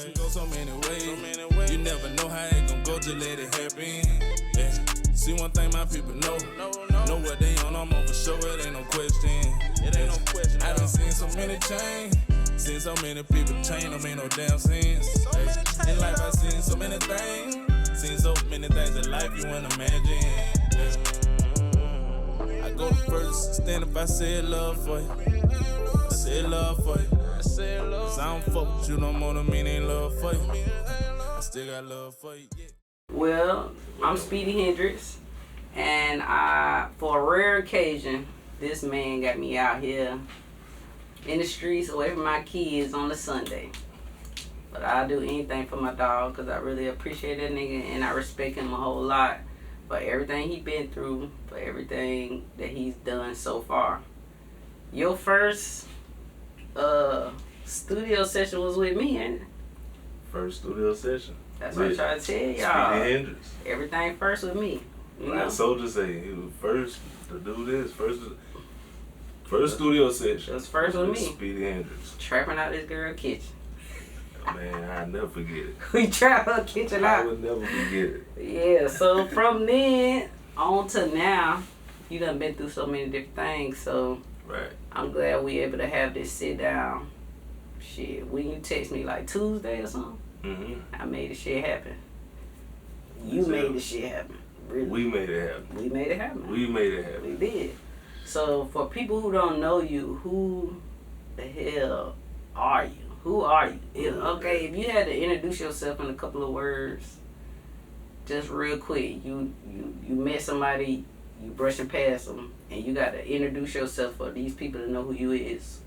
can go so many ways. You never know how it gon' go, just let it happen. Yeah. See one thing my people know what they on, I'm on for sure, it ain't no question. I done seen so many change, seen so many people change, don't make no damn sense. In life I seen so many things, seen so many things in life you wouldn't imagine. I go the furthest extent if I said love for you. I said love for you. Cause I don't fuck with you no more, don't mean ain't love for you. I still got love for you, yeah. Well, I'm Speedy Hendrix, and for a rare occasion, this man got me out here in the streets away from my kids on a Sunday. But I'll do anything for my dog because I really appreciate that nigga and I respect him a whole lot for everything he been through, for everything that he's done so far. Your first studio session was with me, ain't it? First studio session. That's what I'm trying to tell y'all. Speedy Hendrix. Everything first with me. Like Soldier say, he was first to do this. First studio session. It was first with me. Speedy Hendrix. Trapping out this girl kitchen. Man, I'll never forget it. We trapped her kitchen out. I would never forget it. Yeah, so from then on to now, you done been through so many different things. So right. I'm glad we able to have this sit down. Shit, when you text me like Tuesday or something, I made the shit happen. You made the shit happen. Really. We made it happen. We made it happen. We made it happen. We did. So for people who don't know you, who the hell are you? Who are you? If you had to introduce yourself in a couple of words, just real quick, you met somebody, you brushing past them, and you got to introduce yourself for these people to know who you is.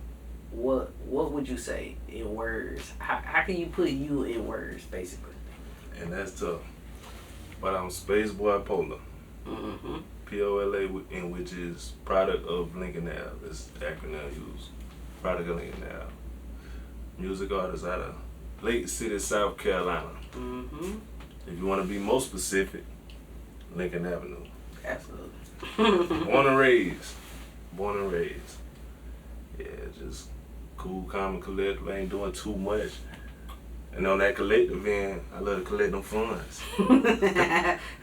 What would you say in words? How can you put you in words, basically? And that's tough. But I'm Space Boy Pola. Pola, in which is product of Lincoln Ave. It's the acronym used. Product of Lincoln Ave. Music artist out of Lake City, South Carolina. If you want to be more specific, Lincoln Avenue. Absolutely. Born and raised. Yeah, just cool, calm, and collective. I ain't doing too much. And on that collective end, I love to collect them funds.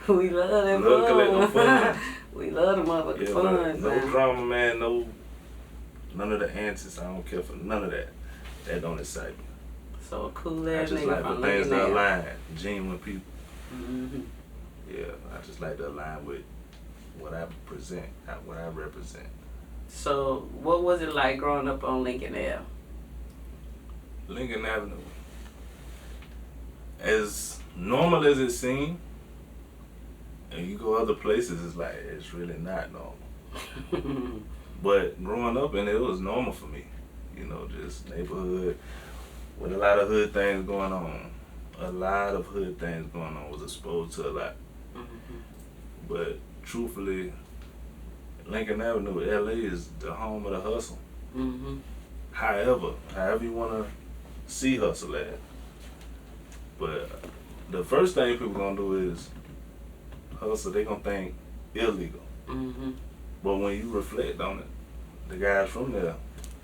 We love them Love to collect them funds. We love them motherfucking funds. No drama, man. None of the antics. I don't care for none of that. That don't excite me. So a cool ass nigga. I just like the things that align, genuine people. Yeah, I just like to align with what I present, what I represent. So what was it like growing up on Lincoln Ave? Lincoln Avenue. As normal as it seemed, and you go other places, it's really not normal. But growing up in it was normal for me. You know, just neighborhood with a lot of hood things going on. Was exposed to a lot. But truthfully, Lincoln Avenue, LA is the home of the hustle. However you want to see hustle at. But the first thing people gonna do is hustle. They gonna think illegal. But when you reflect on it, the guys from there,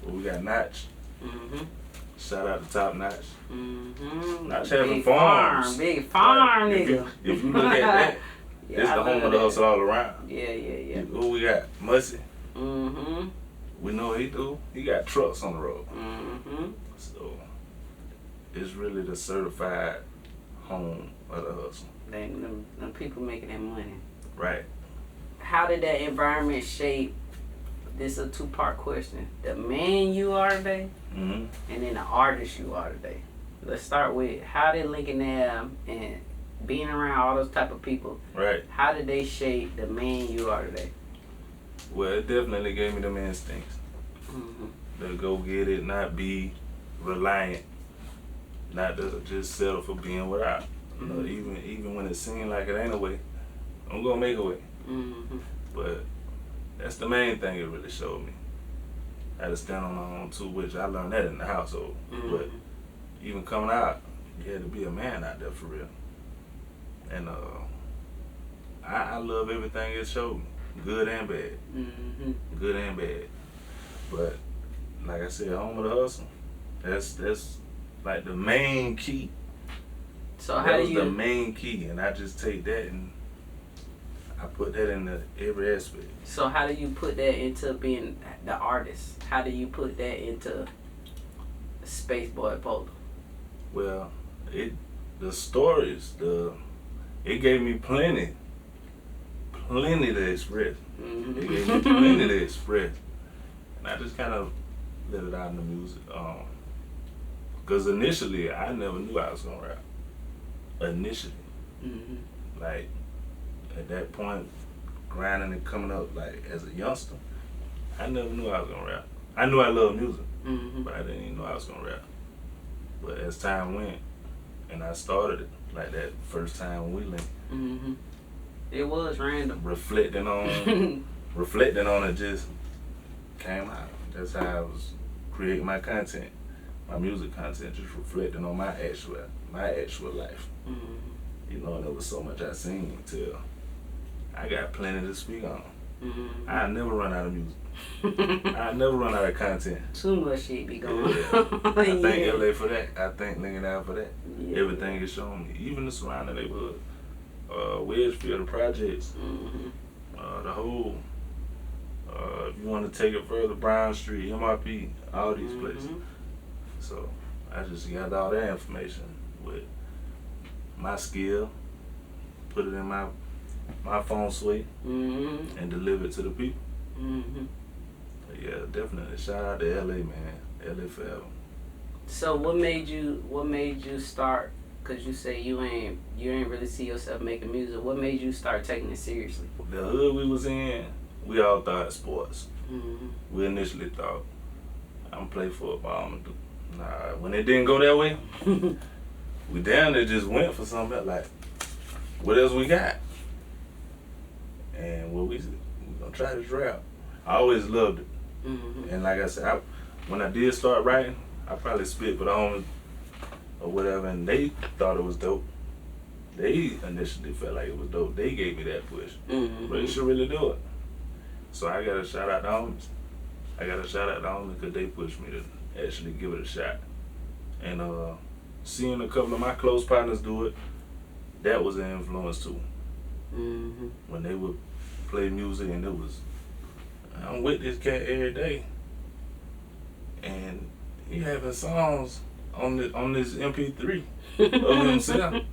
we got Notch. Shout out to Top Notch. Notch having farms. Big farm, nigga. If you look at that, it's the home of the hustle all around. Yeah. Who we got? Mussy. We know what he do. He got trucks on the road. So it's really the certified home of the hustle. Them people making that money. Right. How did that environment shape? This is a two-part question. The man you are today, and then the artist you are today. Let's start with how did Lincoln Ave and being around all those type of people, right? How did they shape the man you are today? Well, it definitely gave me them instincts. To go get it, not be reliant, not to just settle for being without. You know, even when it seemed like it ain't a way, I'm gonna make a way. But that's the main thing it really showed me. I had to stand on my own too, which I learned that in the household. But even coming out, you had to be a man out there for real. And I love everything it showed me, good and bad. Good and bad. But like I said, home of the hustle. That's like the main key. So that how was do you? the main key, and I just take that and I put that into every aspect. So how do you put that into being the artist? How do you put that into Space Boy Pola? Well, the stories, it gave me plenty to express. Mm-hmm. It gave me plenty to express, and I just kind of let it out in the music. Because initially I never knew I was gonna rap. Initially, Mm-hmm. like at that point, grinding and coming up like as a youngster, I never knew I was gonna rap. I knew I loved music, Mm-hmm. but I didn't even know I was gonna rap. But as time went, and I started it, like that first time we linked, Mm-hmm. It was random. reflecting on it just came out. That's how I was creating my content, my music content, just reflecting on my actual life. Mm-hmm. You know, and there was so much I seen till I got plenty to speak on. Mm-hmm. I never run out of music. I never run out of content. Too much shit be going Yeah. on. I thank Yeah. LA for that. I thank Lincoln Ave for that. Yeah. Everything is showing me, even the surrounding neighborhood, Wedgefield, the projects, Mm-hmm. the whole. If you want to take it further, Brown Street, MRP, all these places. So I just got all that information with my skill, put it in my phone suite, Mm-hmm. and deliver it to the people. Mm-hmm. Yeah, definitely. Shout out to LA, man. LA forever. So what made you start? Cause you say you ain't really see yourself making music. What made you start taking it seriously? The hood we was in, we all thought sports. Mm-hmm. We initially thought, I'm gonna play football, I'm gonna do. Nah, when it didn't go that way, we down there just went for something like, what else we got? And what we gonna try this rap. I always loved it. Mm-hmm. And like I said, when I did start writing, I probably spit for the homies or whatever, and they thought it was dope. They initially felt like it was dope. They gave me that push. Mm-hmm. But you should really do it. So I gotta shout out the homies. I gotta shout out the homies because they pushed me to actually give it a shot. And seeing a couple of my close partners do it, that was an influence too. Mm-hmm. When they would play music and it was, I'm with this cat every day. And he having songs on this MP3 of himself.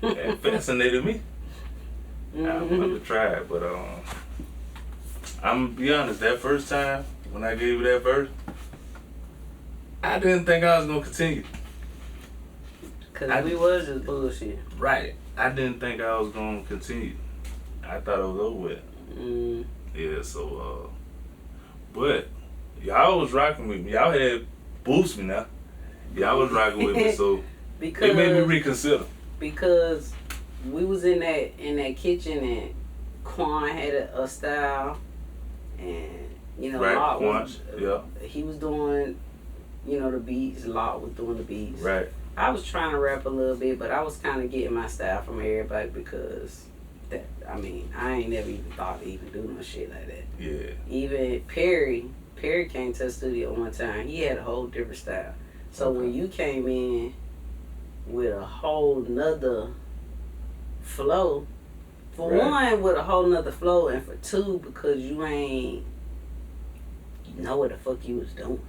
That fascinated me. I wanted to try it, but I'm gonna be honest, that first time when I gave you that verse, I didn't think I was gonna continue. Cause we was just bullshit. Right. I didn't think I was gonna continue. I thought it was over with. Mm. Yeah, so but y'all was rocking with me. Y'all had boost me now. Y'all was rocking with me, so Because it made me reconsider. because we was in that kitchen and Quan had a style, and you know Right, Lot Quan, was yeah. he was doing the beats. Lot was doing the beats. Right. I was trying to rap a little bit, but I was kind of getting my style from everybody because I ain't never even thought to even do no shit like that. Yeah. Even Perry came to the studio one time. He had a whole different style. So when you came in with a whole nother flow, for one, with a whole nother flow, and for two, because you know what the fuck you was doing.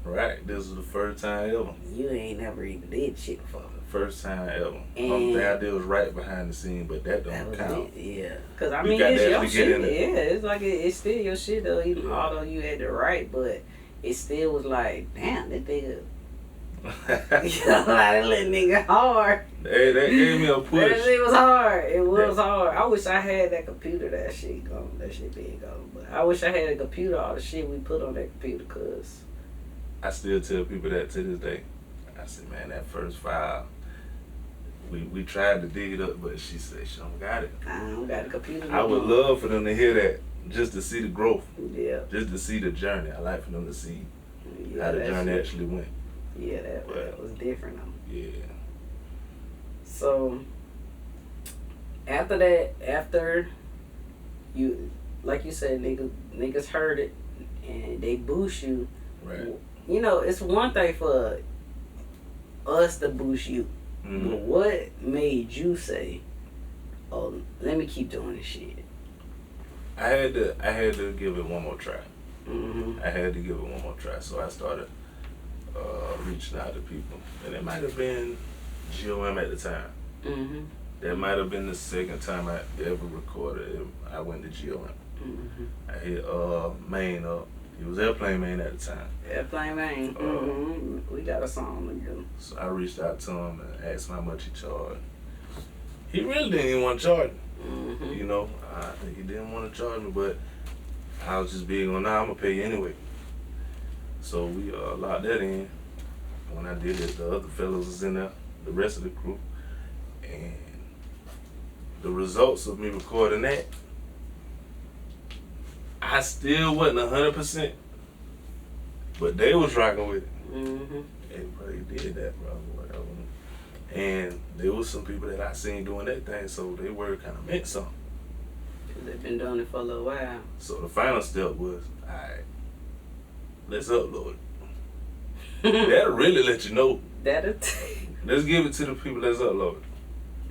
Right. This was the first time ever. You ain't never even did shit before. First time ever. And Only thing I did was right behind the scene, but that That don't was count. it, yeah. Cause I You mean, got it's to your actually get shit. in it. Yeah, it's like it's still your shit though. Even Yeah. although you had to write, but it still was like, damn, that nigga. That little nigga hard. Hey, that gave me a That push. shit was hard. It was hard. I wish I had that computer. That shit gone. That shit been gone. But I wish I had a computer. All the shit we put on that computer, cause I still tell people that to this day. I said, man, that first file, we tried to dig it up, but she said she don't got it. I don't got a computer. I would love for them to hear that, just to see the growth, Yeah. just to see the journey. I like for them to see Yeah, how the that journey shit- actually went. Yeah, that was different. Yeah. So after you, like you said, niggas heard it and they boost you. Right. You know, it's one thing for us to boost you. Mm-hmm. But what made you say, "Oh, let me keep doing this shit"? I had to give it one more try. Mm-hmm. I had to give it one more try. So I started reaching out to people, and it might have been GOM at the time. Mm-hmm. That might have been the second time I ever recorded it. I went to GOM. Mm-hmm. I hit Maine up. He was Airplane Maine at the time. Airplane Man. We got a song together. So I reached out to him and asked him how much he charged. He really didn't even want to charge me. Mm-hmm. You know, he didn't want to charge me, but I was just big on, nah, I'm going to pay you anyway. So we locked that in. When I did it, the other fellas was in there, the rest of the crew. And the results of me recording that, I still wasn't 100%, but they was rocking with it. Mm-hmm. Everybody did that, bro, whatever. And there was some people that I seen doing that thing, so they were kind of meant something. Cause they've been doing it for a little while. So the final step was, all right, let's upload it. That'll really let you know. Let's give it to the people that's uploaded.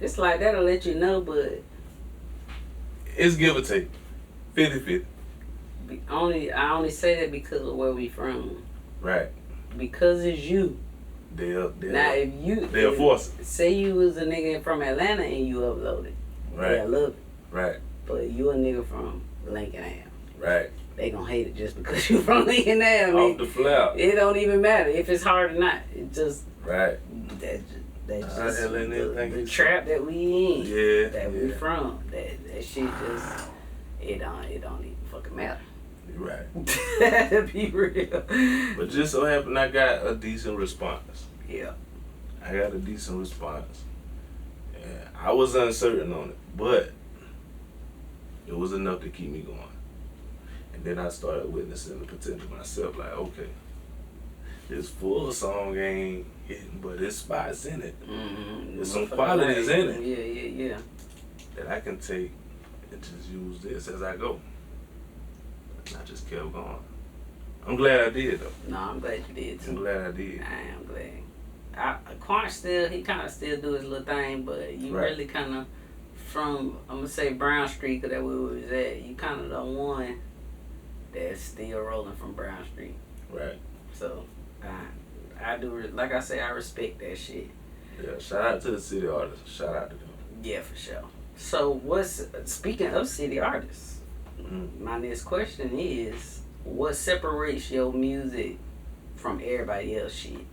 It's like that'll let you know, but it's give or take, 50-50. I only say that because of where we from. Right. Because it's you. They'll force it. Say you was a nigga from Atlanta and you uploaded. Right. I love it. Right. But you a nigga from Lincoln Ave. Right. They gonna hate it just because you from Lincoln Ave. Off the flap. It don't even matter if it's hard or not. It just right. That's just the trap that we in. Yeah. That we from. That shit just it don't even fucking matter. You're right. To be real. But just so happened I got a decent response. Yeah. I got a decent response. And I was uncertain on it, but it was enough to keep me going. And then I started witnessing the potential myself, like, okay, this full song ain't hitting, but there's spots in it. Mm-hmm. There's some qualities in it. Yeah. That I can take and just use this as I go. And I just kept going. I'm glad I did, though. No, I'm glad you did, too. I'm glad I did. I am glad. Quanch he kind of still do his little thing, but you right. really kind of, from, I'm going to say Brown Street, because that's where we was at, you kind of the one that's still rolling from Brown Street. Right. So, I do, like I say, I respect that shit. Yeah, shout out to the city artists. Shout out to them. Yeah, for sure. So, speaking of city artists, my next question is, what separates your music from everybody else shit?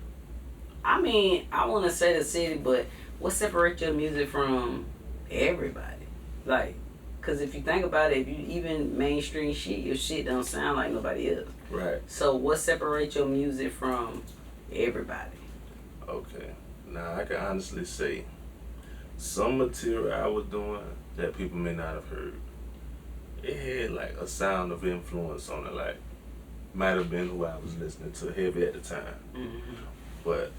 I mean, I want to say the city, but what separates your music from everybody? Like, because if you think about it, if you even mainstream shit, your shit don't sound like nobody else. Right. So what separates your music from everybody? Okay. Now, I can honestly say some material I was doing that people may not have heard, it had like a sound of influence on it, like might have been who I was listening to heavy at the time. Mm-hmm. But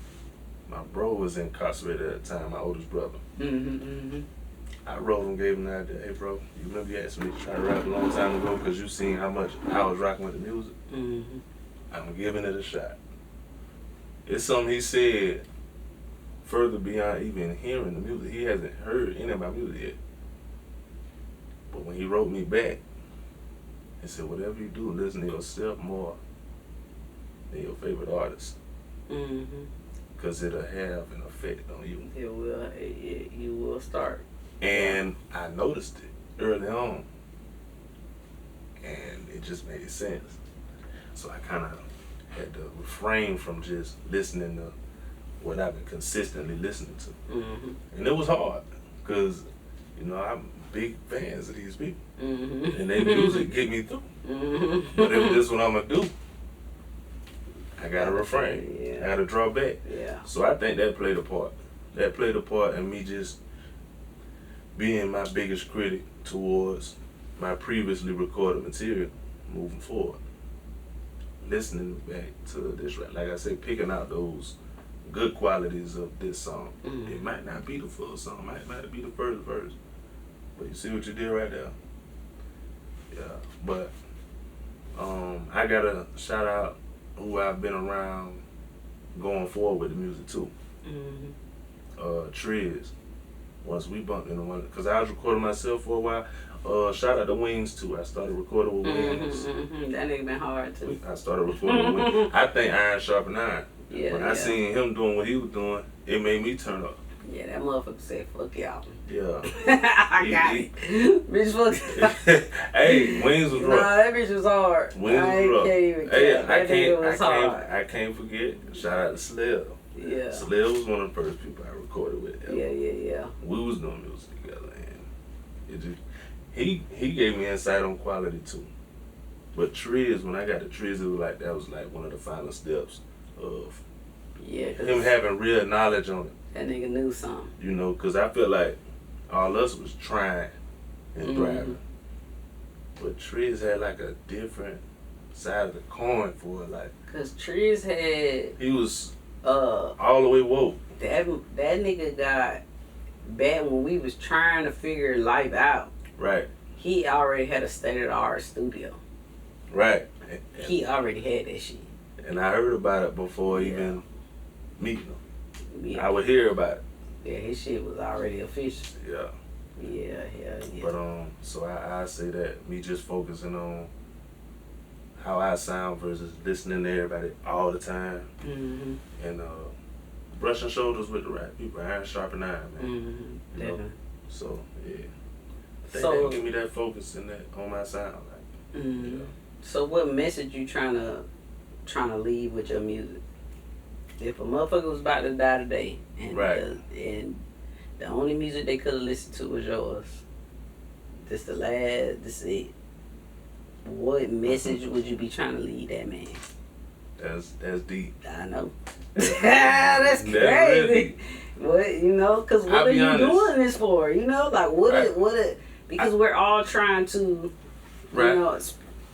my bro was incarcerated at the time, my oldest brother. Mm-hmm. I wrote him, gave him the idea, hey bro, you remember you asked me to try to rap a long time ago because you seen how much I was rocking with the music? Mm-hmm. I'm giving it a shot. It's something he said further beyond even hearing the music. He hasn't heard any of my music yet. But when he wrote me back, he said, whatever you do, listen to yourself more than your favorite artist. Mm-hmm. Because it'll have an effect on you. It will. You will start. And I noticed it early on. And it just made sense. So I kind of had to refrain from just listening to what I've been consistently listening to. Mm-hmm. And it was hard. Because, you know, I'm big fans of these people. Mm-hmm. And their music get me through. Mm-hmm. But if this is what I'm going to do, I got to refrain. Yeah. I got to draw back. Yeah. So I think that played a part. That played a part in me just being my biggest critic towards my previously recorded material moving forward. Listening back to this, like I said, picking out those good qualities of this song. Mm-hmm. It might not be the full song, might not be the first verse, but you see what you did right there? Yeah, but I gotta shout out who I've been around going forward with the music too. Triz. Once we bumped into one, because I was recording myself for a while. Shout out to Wings too. I started recording with Wings. That nigga been hard too. I started recording with Wings. I think Iron Sharpen Iron. Yeah, when I seen him doing what he was doing, it made me turn up. Yeah, that motherfucker said, "Fuck y'all." Yeah. I got it. Bitch, fuck. Hey, Wings was rough. Nah, that bitch was hard. Wings was rough. Hey, I can't forget. Shout out to Slell. Yeah. Slell was one of the first people I recorded with. Ever. Yeah. We was doing music together, and it just he gave me insight on quality too. But Triz, when I got to Triz, it was like that was like one of the final steps of him having real knowledge on it. That nigga knew something. You know, because I feel like all us was trying and thriving. But Triz had like a different side of the coin for it. Like, because Triz had... He was all the way woke. That nigga got back when we was trying to figure life out. Right. He already had a state-of-the-art studio. Right. He already had that shit. And I heard about it before even meeting him. Yeah. I would hear about it. Yeah, his shit was already official. Yeah. Yeah. But so I say that me just focusing on how I sound versus listening to everybody all the time, and brushing shoulders with the right people, iron sharpen iron, man. You know? So yeah, they give me that focus and that on my sound. Like, So what message you trying to leave with your music? If a motherfucker was about to die today, and the only music they could have listened to was yours, this is it. What message would you be trying to leave that man? That's deep. I know. That's crazy. What cause what are you doing this for? Like because we're all trying to,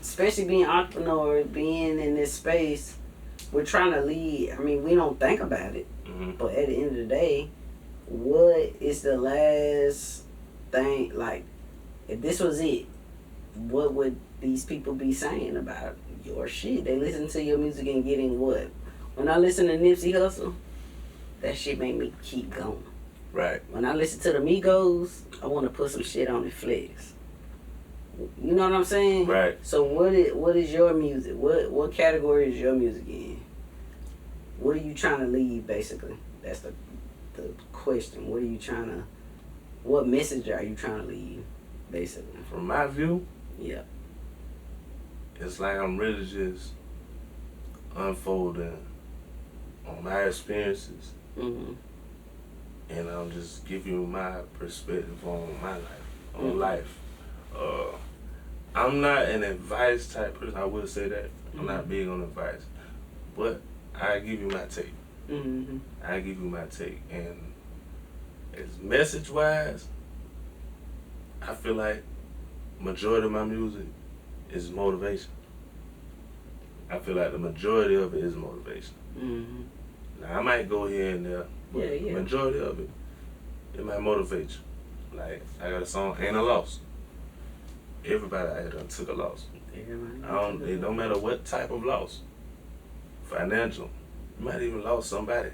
especially being entrepreneurs, being in this space. We're trying to lead. I mean, we don't think about it, but at the end of the day, what is the last thing? Like, if this was it, what would these people be saying about your shit? They listen to your music and getting what? When I listen to Nipsey Hussle, that shit make me keep going. Right. When I listen to the Migos, I want to put some shit on the flex. You know what I'm saying? Right. So what is your music? What category is your music in? What are you trying to leave, basically? That's the question. What message are you trying to leave, basically? From my view, it's like I'm really just unfolding on my experiences, and I'm just giving you my perspective on my life, on life. I'm not an advice type person. I will say that. I'm not big on advice, but I give you my take. I give you my take, and as message wise, I feel like majority of my music is motivation. I feel like the majority of it is motivation. Now I might go here and there, but the majority of it might motivate you. Like I got a song, "Ain't a Loss." Everybody out here done took a loss. It don't matter what type of loss. Financial. You might even lost somebody.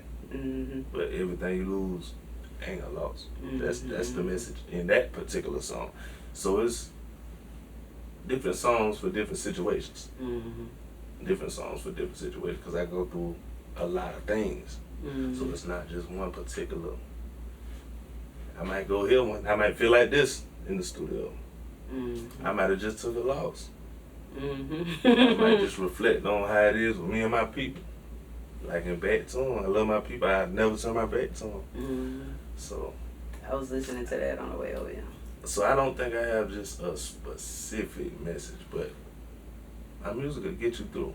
But everything you lose ain't a loss. That's the message in that particular song. So it's different songs for different situations. Different songs for different situations because I go through a lot of things. So it's not just one particular. I might go here one. I might feel like this in the studio. I might have just took a loss. I might just reflect on how it is with me and my people. Like in back to them, I love my people. I never turn my back to them. So I was listening to that on the way over here. So I don't think I have just a specific message, but my music will get you through.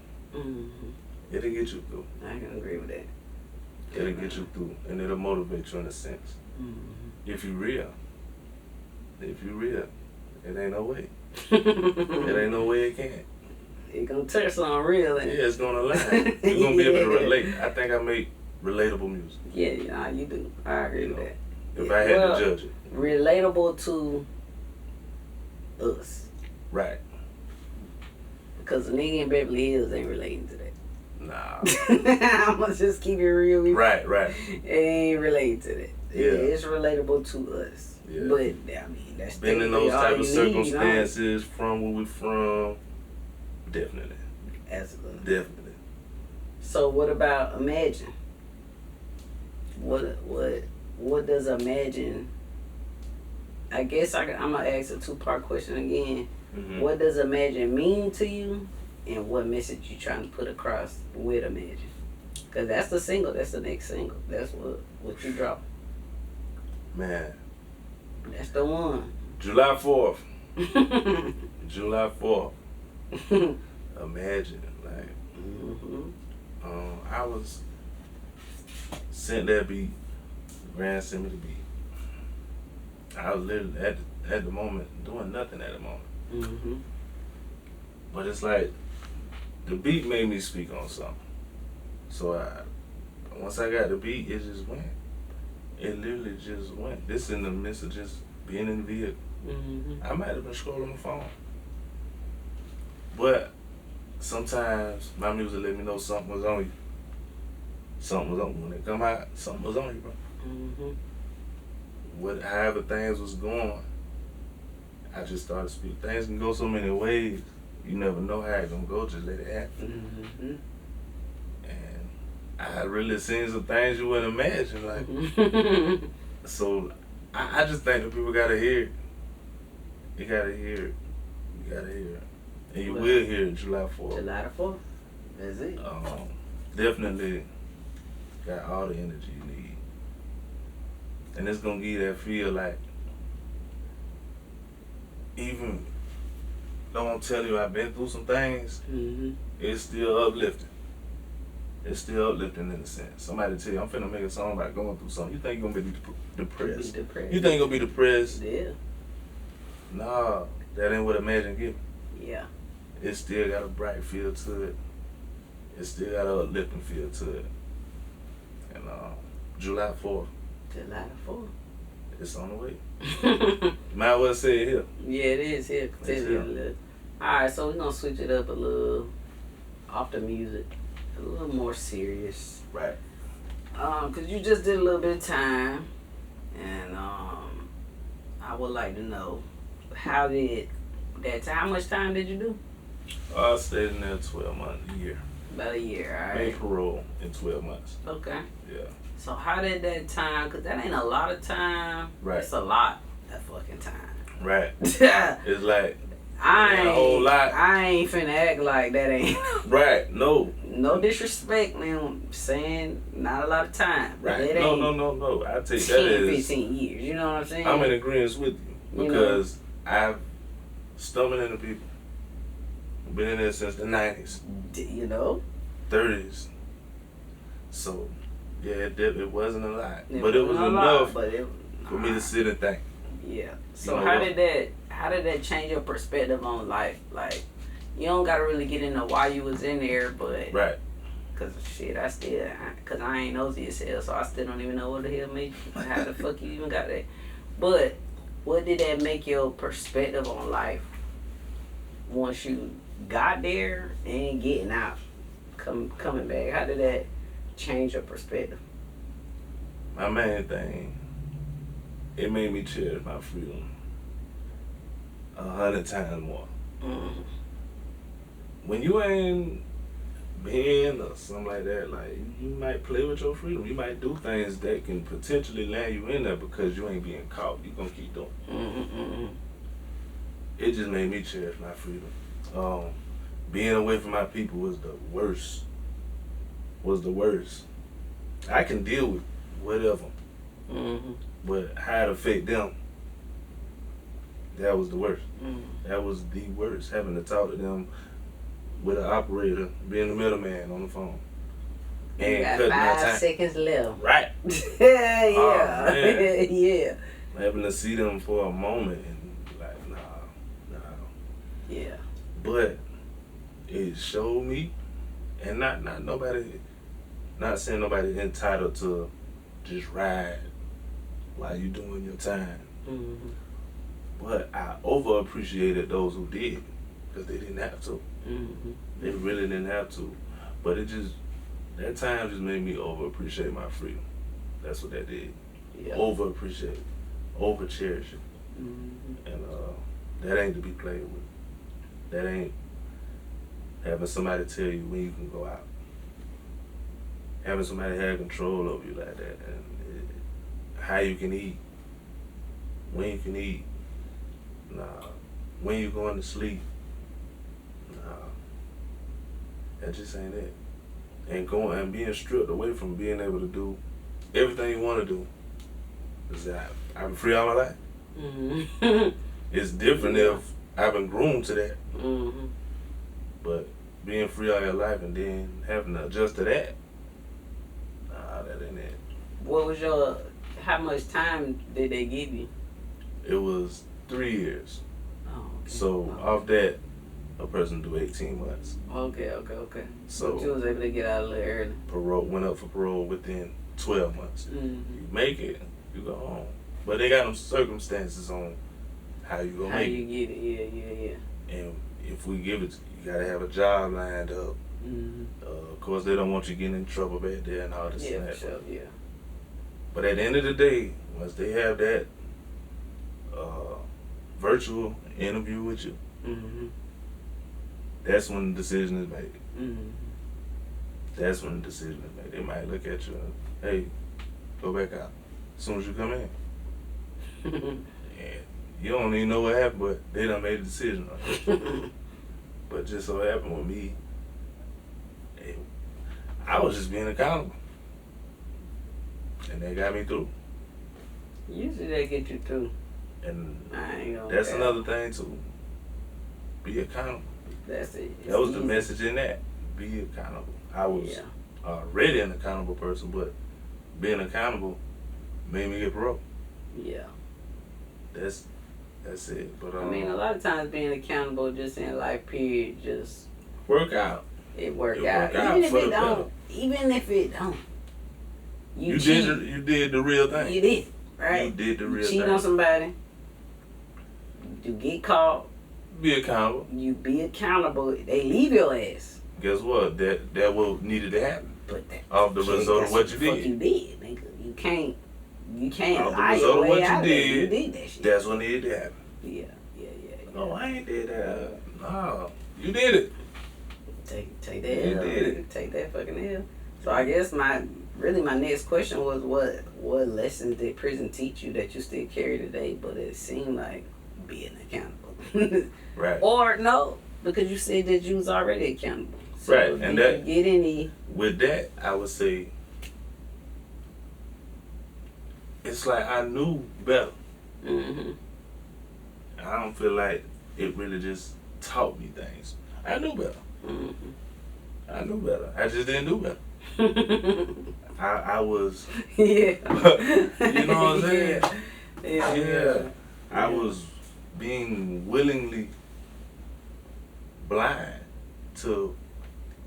It'll get you through. I can agree with that. It'll get you through, and it'll motivate you in a sense. If you real, it ain't no way. It ain't no way it can. It's gonna touch something real. Yeah, it's gonna lie. You're gonna be able to relate. I think I make relatable music. Yeah, you do. I agree with that. If I had to judge it. Relatable to us. Right. Because the nigga in Beverly Hills ain't relating to that. Nah. I'm gonna just keep it real with you. Right. It ain't related to that. Yeah. It's relatable to us. Yeah. But I mean, that's been in those type of circumstances need, from where we from. Definitely. Absolutely. Definitely. So what about imagine? What does imagine? I guess I'm gonna ask a 2-part question again. Mm-hmm. What does imagine mean to you, and what message you trying to put across with imagine? Cause that's the single. That's the next single. That's what you drop. Man. That's the one. July 4th. July 4th. Imagine, like, I was sent that beat. Grand sent me the beat. I was literally at the moment doing nothing at the moment. Mm-hmm. But it's like the beat made me speak on something. So once I got the beat, it just went. It literally just went. This in the midst of just being in the vehicle. Mm-hmm. I might have been scrolling my phone. But sometimes my music let me know something was on you. Something was on when it come out. Something was on you, bro. Mm-hmm. However things was going, I just started speaking. Things can go so many ways. You never know how it's gonna go. Just let it happen. Mm-hmm. And I really seen some things you wouldn't imagine. Like, so I just think that people gotta hear it. You gotta hear it. You gotta hear it. And you will hear it July 4th. July the 4th. That's it. Definitely got all the energy you need. And it's gonna give you that feel like, even though I'm telling you I've been through some things, it's still uplifting. It's still uplifting in a sense. Somebody tell you, I'm finna make a song about going through something. You think you're gonna be depressed? You think you're gonna be depressed? Yeah. Nah, that ain't what Imagine give. Yeah. It still got a bright feel to it. It still got an uplifting feel to it. And July 4th. July the 4th. It's on the way. Might as well say it here. Yeah, it is here. Continue a little. Alright, so we're gonna switch it up a little off the music. A little more serious. Right. Cause you just did a little bit of time, and I would like to know how much time did you do? I stayed in there 12 months, a year. About a year, alright. Made parole in 12 months. Okay. Yeah. So how did that time? Cause that ain't a lot of time. Right. It's a lot of fucking time. Right. It's like a whole lot. I ain't finna act like that ain't. Right. No. No disrespect, man. I'm saying not a lot of time. Right. No. I take 10, that as 15 years. You know what I'm saying? I'm in agreement with you because I've stumbled into people. Been in there since the 90s. You know? 30s. So, yeah, it wasn't a lot. But it was enough for me to sit and think. Yeah. So how did that change your perspective on life? Like, you don't gotta really get into why you was in there, but right. Cause shit, cause I ain't nosy as hell, so I still don't even know what the hell made you, how the fuck you even got that. But what did that make your perspective on life once you got there and getting out, coming back? How did that change your perspective? My main thing, it made me cherish my freedom 100 times more. Mm-hmm. When you ain't been or something like that, like you might play with your freedom. You might do things that can potentially land you in there because you ain't being caught. You gonna keep doing. Mm-hmm. It just made me cherish my freedom. Being away from my people was the worst. I can deal with whatever, but how it affect them, that was the worst. That was the worst. Having to talk to them with an operator, being the middleman on the phone. And you got 5 seconds left. Right. Yeah. Oh, Yeah. Having to see them for a moment and like, nah. Yeah. But it showed me, and not saying nobody entitled to just ride while you doing your time. Mm-hmm. But I overappreciated those who did, because they didn't have to. Mm-hmm. They really didn't have to. But that time just made me over appreciate my freedom. That's what that did. Yeah. Over appreciate it. Over cherish it. And that ain't to be played with. That ain't having somebody tell you when you can go out. Having somebody have control over you like that. And how you can eat. When you can eat. Nah. When you going to sleep. Nah. That just ain't it. And being stripped away from being able to do everything you want to do. Is that I've been free all my life. It's different if I've been groomed to that. But being free all your life and then having to adjust to that, nah, that ain't it. How much time did they give you? It was 3 years. Oh, okay. So off that, a person do 18 months. Okay. So you was able to get out a little early. Parole went up for parole within 12 months. You make it, you go home. But they got them circumstances on how you gonna make it. How you get it? Yeah. And if we give it, you gotta have a job lined up. Of course, they don't want you getting in trouble back there and all this and that. Sure, yeah. But at the end of the day, once they have that virtual interview with you, that's when the decision is made. That's when the decision is made. They might look at you and, hey, go back out as soon as you come in. And you don't even know what happened, but they done made a decision on it. But just so happened with me, I was just being accountable. And they got me through. Usually they get you through. And I ain't gonna that's another thing too. Be accountable. That's it. That was the message in that. Be accountable. I was already an accountable person, but being accountable made me get parole. Yeah. That's it. But I mean, a lot of times being accountable just in life period just work out. It work out. Even if it don't. You did the real thing. You did, right? You did the real thing. You cheat on somebody. You get caught. Be accountable. You be accountable. They leave your ass. Guess what? That what needed to happen. But that off the result of what you did. You did, nigga. You can't off the result of what you did. You did that shit. That's what needed to happen. Yeah. No, I ain't did that. No, you did it. Take that L. Take that fucking L. So I guess my next question was what lessons did prison teach you that you still carry today? But it seemed like being accountable. Right. Or no, because you said that you was already accountable. So right. And that get any with that, I would say it's like I knew better. I don't feel like it really just taught me things. I knew better. I knew better. I just didn't do better. I was. Yeah. You know what I'm saying? Yeah. I was being willingly blind to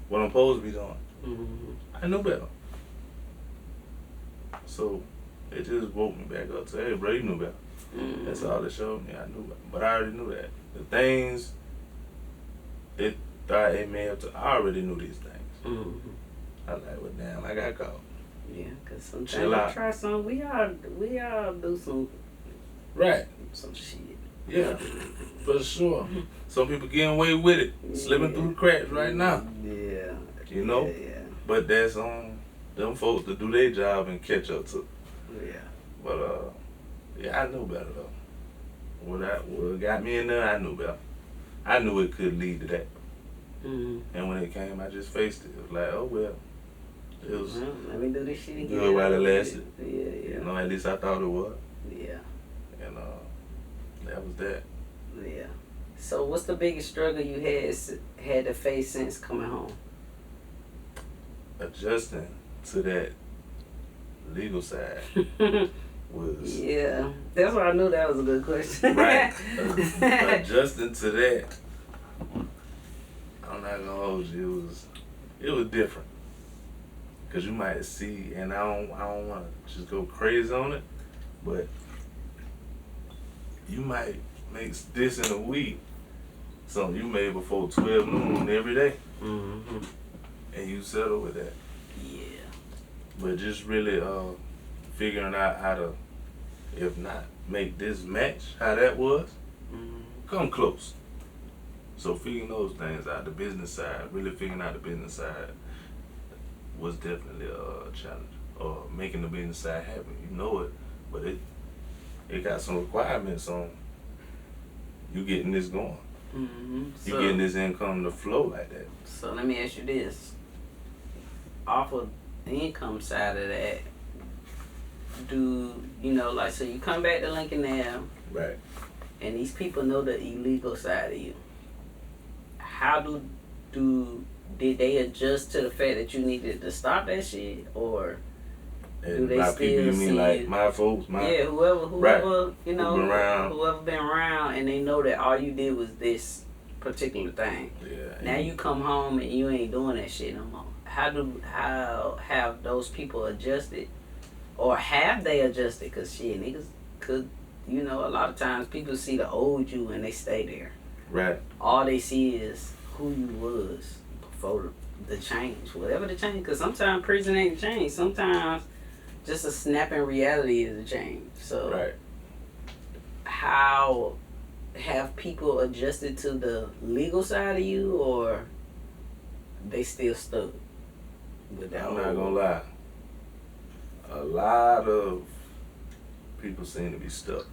what I'm supposed to be doing. I knew better. So it just woke me back up to, hey, bro, you knew better. That's all it showed me. I knew better. But I already knew that. The things it thought it may have to, I already knew these things. I was like, well, damn, I got caught. Yeah, because sometimes we try some, we all do some shit. Yeah, for sure. Some people getting away with it, slipping through the cracks right now. Yeah. You know? Yeah. But that's on them folks to do their job and catch up to. Yeah. But, I knew better, though. What got me in there, I knew better. I knew it could lead to that. And when it came, I just faced it. It was like, oh, well. It was let me do this shit again. good while it lasted. Yeah. You know, at least I thought it was. Yeah. And that was that. Yeah. So what's the biggest struggle you had to face since coming home? Adjusting to that legal side was... Yeah. That's why I knew that was a good question. Right. Adjusting to that, I'm not gonna hold you. It was different. Cause you might see, and I don't want to just go crazy on it, but you might make this in a week something you made before 12 noon every day. and you settle with that. Yeah. But just really figuring out how to, if not make this match how that was, come close. So figuring those things out, the business side, really figuring out the business side was definitely a challenge. Or making the business side happen, you know it, but it got some requirements on you getting this going. You getting this income to flow like that. So let me ask you this. Off of the income side of that, do you know, like, so you come back to Lincoln Ave, right? And these people know the illegal side of you. How did they adjust to the fact that you needed to stop that shit, or do they still people, you mean see like it? my folks, whoever right. You know, whoever been around, and they know that all you did was this particular thing. Yeah. Now you come home and you ain't doing that shit no more. How have those people adjusted, or have they adjusted? Cause shit, niggas could, you know, a lot of times people see the old you and they stay there. Right. All they see is who you was before the change, whatever the change. Cause sometimes prison ain't a change. Sometimes just a snap in reality is a change. So right. How have people adjusted to the legal side of you, or they still stuck with that? I'm not gonna lie. A lot of people seem to be stuck.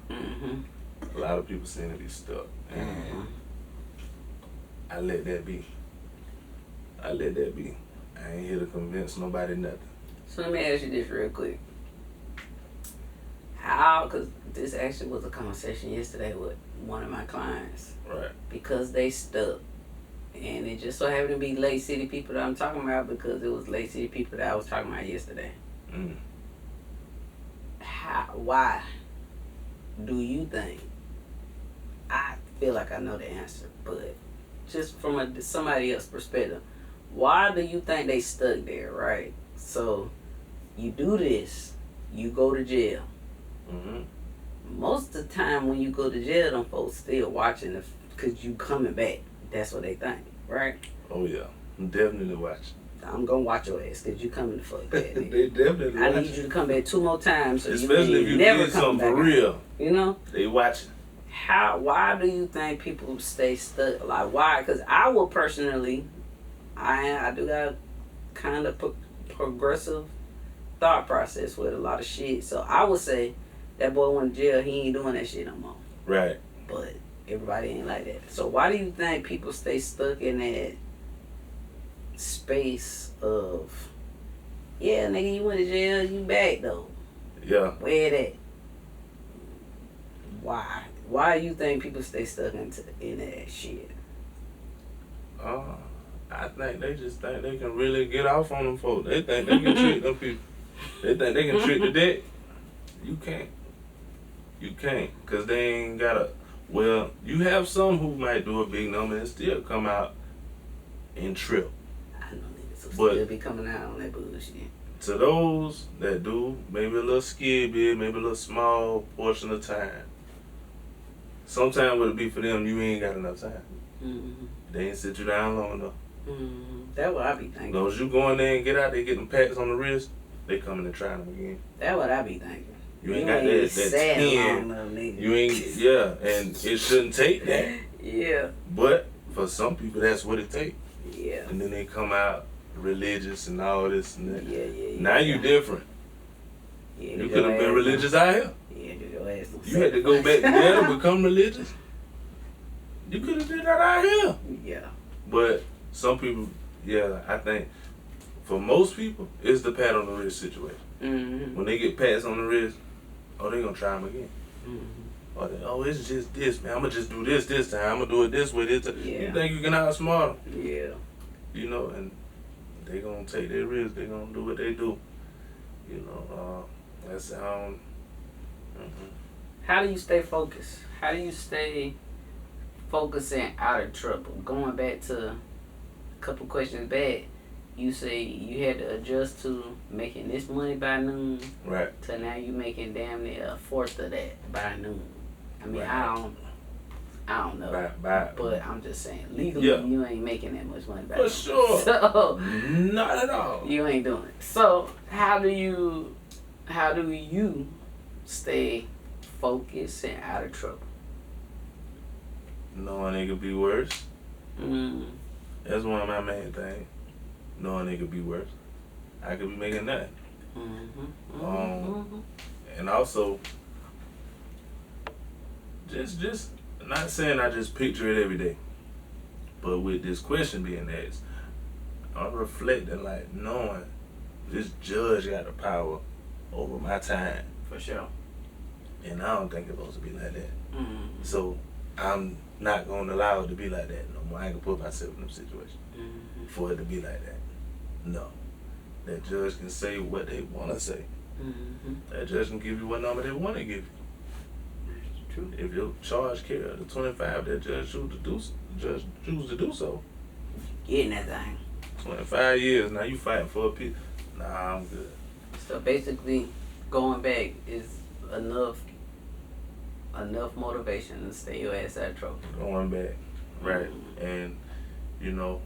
A lot of people seem to be stuck. And I let that be. I ain't here to convince nobody nothing. So let me ask you this real quick. How, because this actually was a conversation yesterday with one of my clients. Right. Because they stuck. And it just so happened to be Lake City people that I'm talking about, because it was Lake City people that I was talking about yesterday. Why do you think? I feel like I know the answer, but just from somebody else's perspective, why do you think they stuck there, right? So you do this, you go to jail. Most of the time when you go to jail, them folks still watching because you coming back. That's what they think, right? Oh yeah, I'm definitely watching. I'm gonna watch your ass because you coming the fuck back. They definitely I watching. need you to come back 2 more times. So especially if you never did something for real. Out, you know? They watching. Why do you think people stay stuck? Like, why? Because I will personally, I do got kind of progressive thought process with a lot of shit. So I would say that boy went to jail, he ain't doing that shit no more. Right. But everybody ain't like that. So why do you think people stay stuck in that space of, yeah, nigga, you went to jail, you back though? Yeah. Where that? Why? Why do you think people stay stuck in that shit? I think they just think they can really get off on them folks. They think they can treat them people. They think they can treat the dead. You can't. You can't, because they ain't got a... Well, you have some who might do a big number and still come out and trip. I know niggas will still be coming out on that bullshit. To those that do, maybe a little skibby, maybe a little small portion of time, sometimes it'll be for them, you ain't got enough time. They ain't sit you down long enough. That's what I be thinking. Those you go in there and get out there getting pats on the wrist, they coming and trying them again. That's what I be thinking. You ain't got that 10. You ain't, yeah, and it shouldn't take that. Yeah. But for some people, that's what it takes. Yeah. And then they come out religious and all this and that. Yeah. Now you different. Yeah, you could have been religious out here. Yeah, do your ass. You had to go back there to become religious. You could have did that out here. Yeah. But some people, yeah, I think for most people, it's the pat on the wrist situation. When they get pats on the wrist, oh, they gonna try them again. Or it's just this, man. I'm gonna just do this time. I'm gonna do it this way this time. Yeah. You think you can outsmart them? Yeah. You know, and they gonna take their risk. They gonna do what they do. You know, that's how. How do you stay focused? How do you stay focused and out of trouble? Going back to a couple questions back, you say you had to adjust to making this money by noon. Right. To now you making damn near a fourth of that by noon. I mean, right. I don't. I don't know. But I'm just saying, legally, you ain't making that much money back. For sure. So, not at all. You ain't doing it. So, how do you stay focused and out of trouble? Knowing it could be worse. That's one of my main things. Knowing it could be worse. I could be making nothing. And also, just not saying I just picture it every day, but with this question being asked, I'm reflecting, like, knowing this judge got the power over my time. For sure. And I don't think it's supposed to be like that. So I'm not going to allow it to be like that no more. I ain't going to put myself in them situations for it to be like that. No. That judge can say what they want to say. That judge can give you what number they want to give you. True. If your charge carry the 25, that judge choose to do so. Getting that thing. 25 years, now you fighting for a piece. Nah, I'm good. So basically, going back is enough motivation to stay your ass out of trouble. Going back, right. And, you know,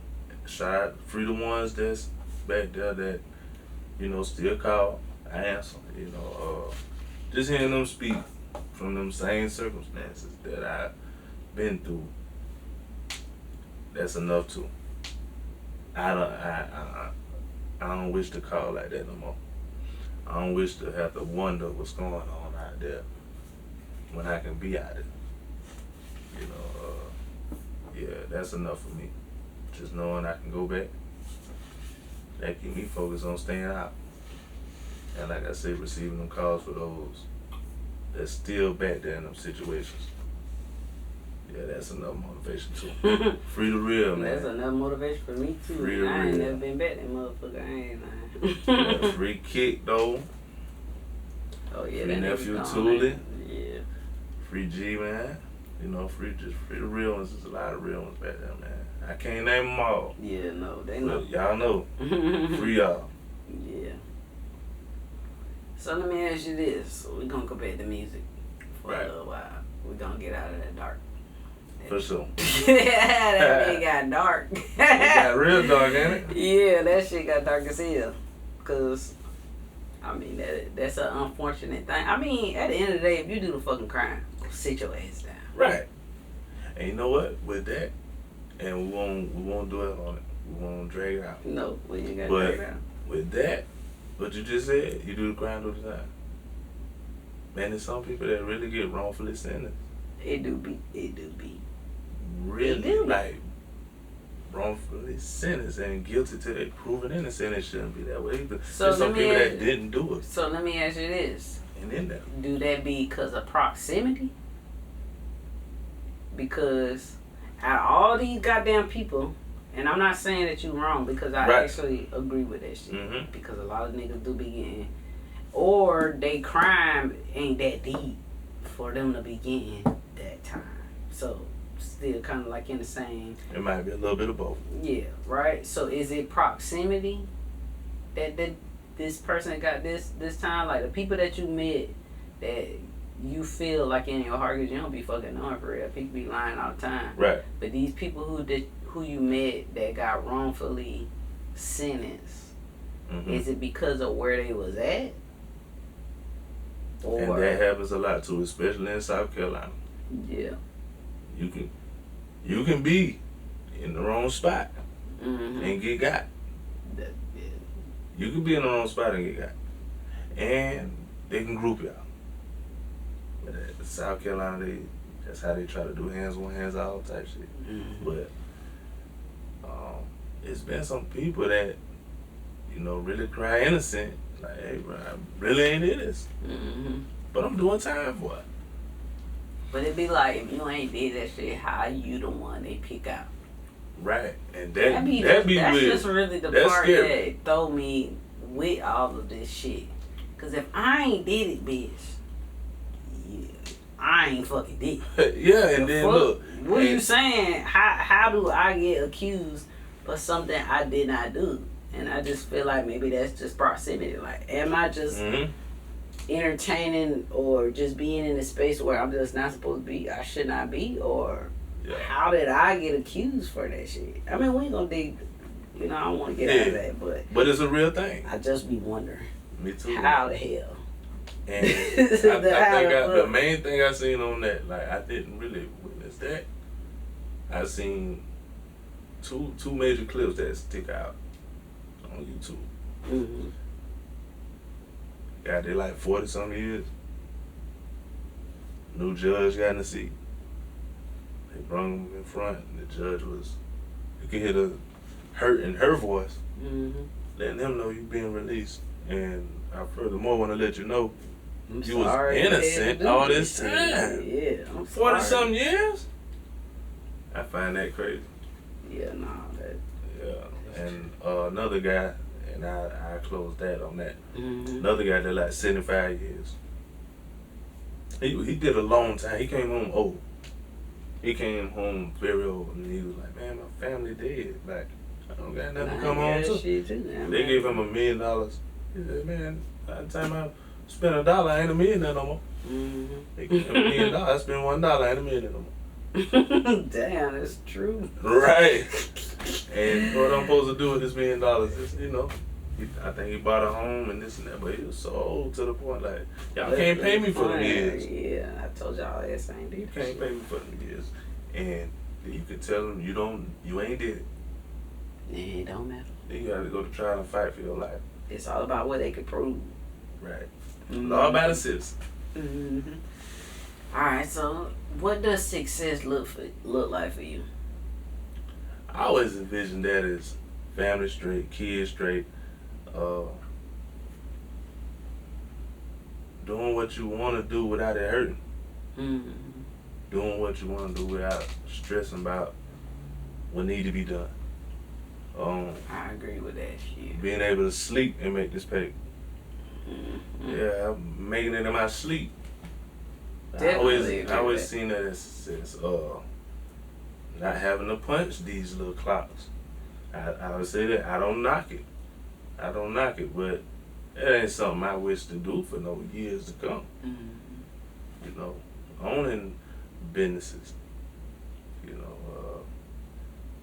free the ones that's back there that, you know, still call. I answer, you know, just hearing them speak from them same circumstances that I've been through, that's enough too. I don't wish to call like that no more. I don't wish to have to wonder what's going on out there when I can be out there. You know, yeah, that's enough for me. Just knowing I can go back, that keep me focused on staying out. And like I said, receiving them calls for those that's still back there in them situations. Yeah, that's enough motivation too. Free the real, man. That's enough motivation for me too. Free the real. I ain't never been back that motherfucker. I ain't lying. Yeah, free Kick though. Oh yeah, free that Nephew gone, Thule. Yeah. Free G, man. You know, free the real ones. There's a lot of real ones back there, man. I can't name them all. Yeah, no, they know. But y'all know. Free y'all. Yeah. So let me ask you this. We're going to go back to music for a little while. We're going to get out of that dark. For sure. That thing got dark. It got real dark, ain't it? Yeah, that shit got dark as hell. Because, I mean, that's an unfortunate thing. I mean, at the end of the day, if you do the fucking crime, sit your ass down. Right. And you know what? With that, and we won't dwell on it. We won't drag it out. No, we ain't got to drag it out. With that, what you just said, you do the crime all the time. Man, there's some people that really get wrongfully sentenced. It do be. Really, like, wrongfully sentenced and guilty till they proven innocent. It shouldn't be that way either. So there's some people that didn't do it. So let me ask you this. And then that. Do that be because of proximity? Because out of all these goddamn people, and I'm not saying that you wrong because I actually agree with that shit. Because a lot of niggas do be getting, or they crime ain't that deep for them to be getting that time. So still kind of like in the same. It might be a little bit of both. Yeah, right. So is it proximity that this person got this time? Like the people that you met that you feel like in your heart, because you don't be fucking knowing for real. People be lying all the time. Right. But these people who you met that got wrongfully sentenced, is it because of where they was at? Or, and that happens a lot too, especially in South Carolina. Yeah. You can be in the wrong spot and get got. You can be in the wrong spot and get got. And they can group y'all. But at South Carolina, that's how they try to do hands on, hands out type shit. But it's been some people that, you know, really cry innocent. Like, hey, bro, I really ain't in this. But I'm doing time for it. But it be like, if you ain't did that shit, how you the one they pick out? Right. And that's weird. just really the part that throw me with all of this shit. Because if I ain't did it, bitch, I ain't fucking did it. Yeah, and then look. What are you saying? How do I get accused for something I did not do? And I just feel like maybe that's just proximity. Like, am I just entertaining or just being in a space where I'm just not supposed to be, I should not be, or how did I get accused for that shit? I mean, we ain't gonna dig, I don't want to get out of that, but it's a real thing. I just be wondering. Me too. How the hell? And I think the main thing I seen on that, like I didn't really witness that. I seen two major clips that stick out on YouTube. Mm-hmm. Yeah, they like 40-some years. New judge got in the seat. They brought him in front, and the judge was, you could hear the hurt in her voice, letting them know you being released. And I furthermore want to let you know you was innocent all this time. Yeah, I'm 40-some years? I find that crazy. Yeah, Yeah, and another guy, and I closed that on that. Mm-hmm. Another guy that like 75 years. He did a long time. He came home old. He came home very old, and he was like, "Man, my family dead. Like, I don't got nothing to come home to." They gave him $1 million. He said, "Man, by the time I spend $1, I ain't $1 million no more." Mm-hmm. They gave him $1 million. I spend $1, I ain't $1 million no more. Damn, that's true. Right. And what I'm supposed to do with this $1 million is, I think he bought a home and this and that, but he was so old to the point like, y'all can't pay me for them years. Yeah, I told y'all that same You can't pay me for them years. And you could tell them you ain't did it. It don't matter. Then you got to go to trial and fight for your life. It's all about what they could prove. Right. Mm-hmm. All about a citizen. Mm-hmm. All right, so what does success look like for you? I always envisioned that as family straight, kids straight, doing what you want to do without it hurting. Mm-hmm. Doing what you want to do without stressing about what need to be done. I agree with that shit. Being able to sleep and make this pay. Mm-hmm. Yeah, I'm making it in my sleep. I always seen that as not having to punch these little clocks. I would say that I don't knock it, but it ain't something I wish to do for no years to come. Mm-hmm. Owning businesses,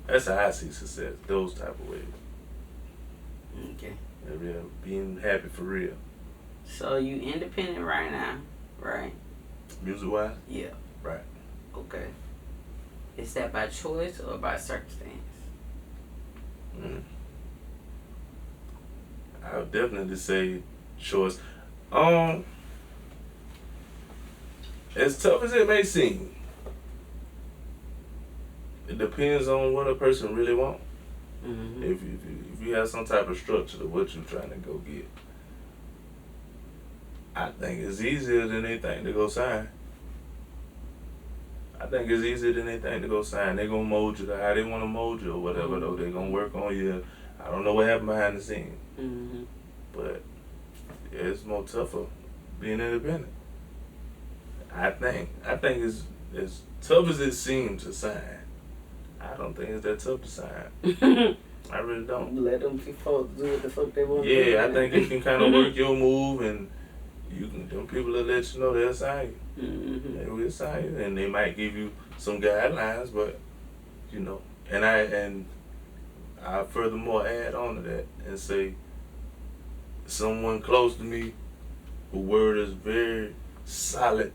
that's how I see success. Those type of ways. Okay. Yeah, being happy for real. So you independent right now, right? Music wise? Yeah. Right. Okay. Is that by choice or by circumstance? I would definitely say choice. As tough as it may seem, it depends on what a person really wants. Mm-hmm. If you have some type of structure to what you're trying to go get, I think it's easier than anything to go sign. They're gonna mold you to how they want to mold you or whatever, though. They're gonna work on you. I don't know what happened behind the scenes. Mm-hmm. But yeah, it's more tougher being independent. I think it's as tough as it seems to sign. I don't think it's that tough to sign. I really don't. Let them people do what the fuck they want to do. Yeah, I think you can kind of work your move, and them people will let you know they'll sign you. Mm-hmm. They will sign you, and they might give you some guidelines, but and I furthermore add on to that and say someone close to me whose word is very solid.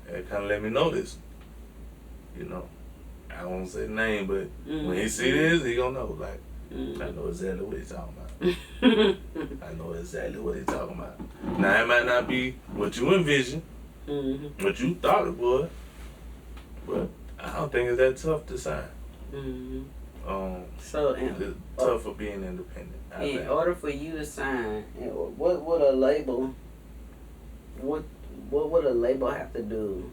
It kind of let me know this. I won't say the name, but when he see this, he gonna know. Like, I know exactly what he's talking about. I know exactly what he's talking about. Now, it might not be what you envision, what you thought it was, but I don't think it's that tough to sign. It's tough for being independent. In order for you to sign, what would a label? What would a label have to do,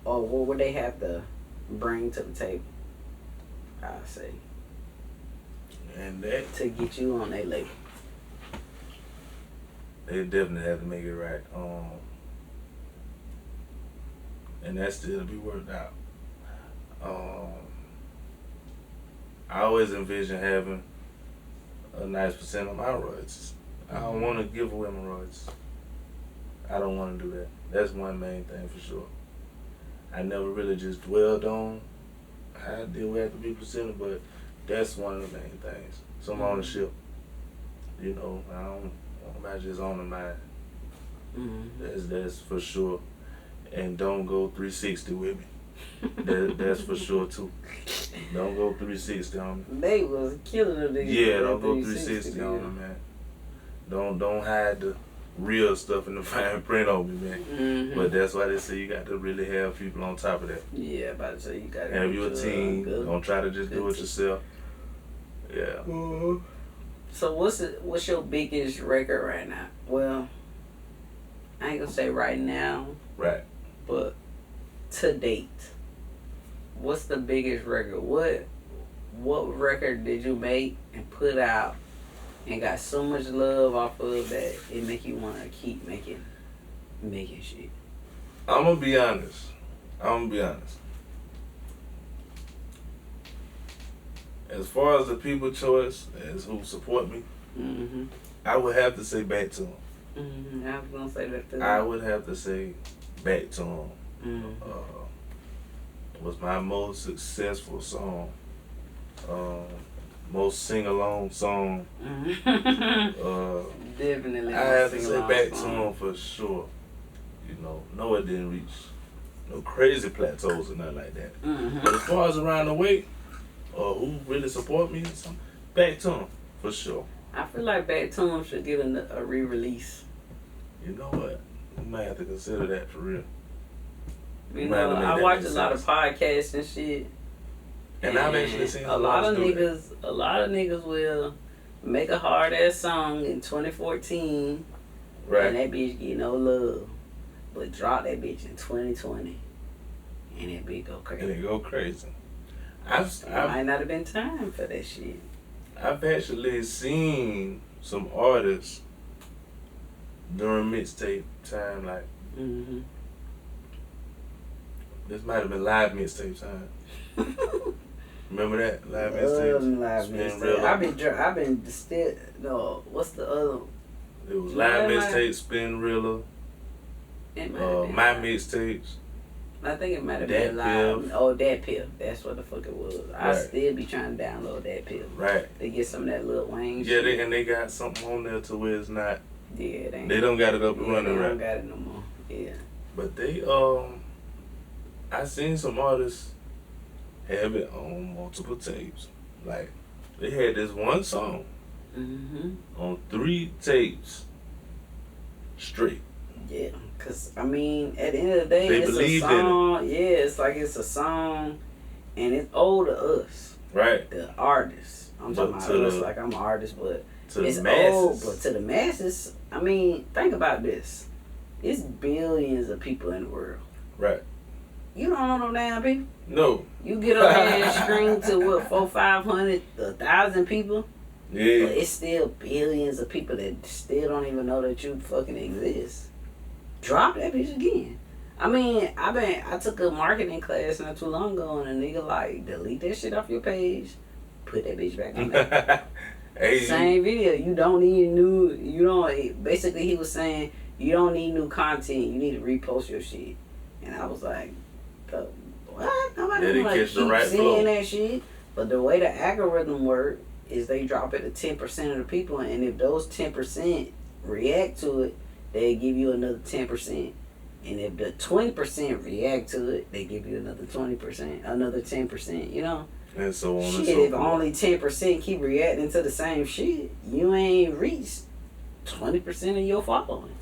or what would they have to bring to the table? I say. And that to get you on their label. They definitely have to make it right. And that still to be worked out. I always envision having a nice percent of my royalties. I don't want to give away my royalties. I don't want to do that. That's one main thing for sure. I never really just dwelled on how I deal with have to be presented, but that's one of the main things. Some ownership. You know, I'm not just owning mine. That's for sure. And don't go 360 with me. That's for sure too. Don't go 360 on me. They was killing them niggas. Yeah, don't go 360 on me, man. Don't hide the real stuff in the fine print on me, man. But that's why they say you got to really have people on top of that. Yeah, about to say you got to have your team. Don't try to just do it yourself. Yeah. So what's your biggest record right now? Well, I ain't gonna say right now. Right. But to date, what's the biggest record? What record did you make and put out and got so much love off of that it make you want to keep making shit? I'm gonna be honest. As far as the people choice, as who support me, I would have to say Back to 'Em. I was gonna say that too. I would have to say Back to 'Em. Was my most successful song. Most sing-along song. Definitely. I have to say Back to 'Em for sure. You know, no, it didn't reach no crazy plateaus or nothing like that. But as far as around the way, who really support me, Back to 'Em for sure. I feel like Back to 'Em should get a re-release. You know what? We might have to consider that for real. You know, I watch a lot of podcasts and shit. And I've actually seen a lot of niggas will make a hard ass song in 2014, right? And that bitch get no love, but drop that bitch in 2020, and that bitch go crazy. And it go crazy. It might not have been time for that shit. I've actually seen some artists during mixtape time, like this might have been live mixtape time. Remember that live mixtape? Live mixtape. I've been still no. What's the other? It was live mixtape, Spin Rilla. My mixtapes. I think it might have been live. Oh, Dat Piff. That's what the fuck it was. Right. I still be trying to download Dat Piff. Right. They get some of that Lil Wayne shit. Yeah, they got something on there to where it's not. Yeah, they don't got it up and running right. They don't got it no more. Yeah. But they I seen some artists have it on multiple tapes. Like they had this one song on 3 tapes straight. Yeah, cause I mean, at the end of the day, it's a song. Yeah, it's like it's a song, and it's old to us. Right. The artists. I'm talking about us like I'm an artist, but it's old. But to the masses, I mean, think about this. It's billions of people in the world. Right. You don't know no damn people. No. You get up there and scream to what 400, 500, 1,000 people. Yeah. But it's still billions of people that still don't even know that you fucking exist. Drop that bitch again. I mean, I took a marketing class not too long ago, and a nigga like delete that shit off your page, put that bitch back on there. Hey. Same video. You don't need basically he was saying you don't need new content. You need to repost your shit. And I was like, what? Nobody wanna keep seeing that shit. But the way the algorithm work is they drop it to 10% of the people, and if those 10% react to it, they give you another 10%. And if the 20% react to it, they give you another 20%, another 10%, you know? And so on shit, and so forth. If only 10% keep reacting to the same shit, you ain't reached 20% of your following.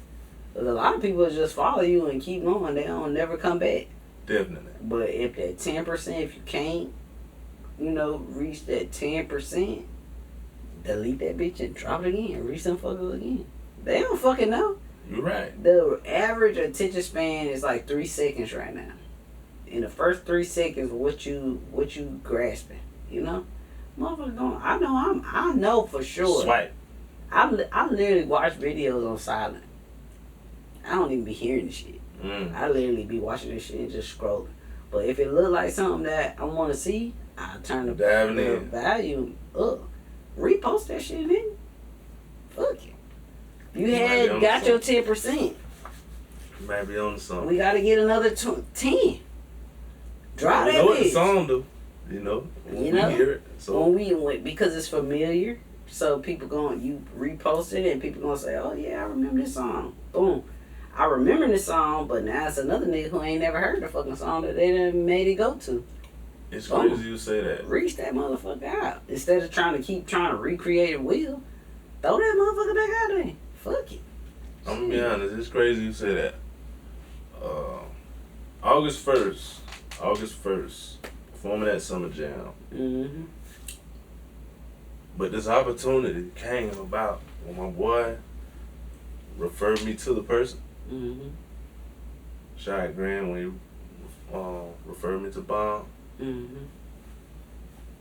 Because a lot of people just follow you and keep going. They don't never come back. Definitely. But if that 10%, if you can't, reach that 10%, delete that bitch and drop it again. Reach them fuckers again. They don't fucking know. You're right. The average attention span is like 3 seconds right now. In the first 3 seconds, what you grasping, motherfucker going. I know for sure. Swipe. I literally watch videos on silent. I don't even be hearing the shit. I literally be watching this shit and just scrolling. But if it look like something that I want to see, I turn the volume up. Repost that shit, nigga. Fuck it. You had got your 10%. You might be on the song. We got to get another 10. Drop that know what the bitch. song do, when we hear it. So Because it's familiar, so people you repost it and people gonna say, oh yeah, I remember this song. Boom. I remember this song, but now it's another nigga who ain't never heard the fucking song that they done made it go to. It's crazy you say that. Reach that motherfucker out. Instead of trying to recreate a wheel, throw that motherfucker back out there. Fuck it. I'm gonna be honest, it's crazy you say that. August 1st, performing at Summer Jam. Mm-hmm. But this opportunity came about when my boy referred me to the person. Mm-hmm. Shot Graham when he referred me to Bomb. Mm-hmm.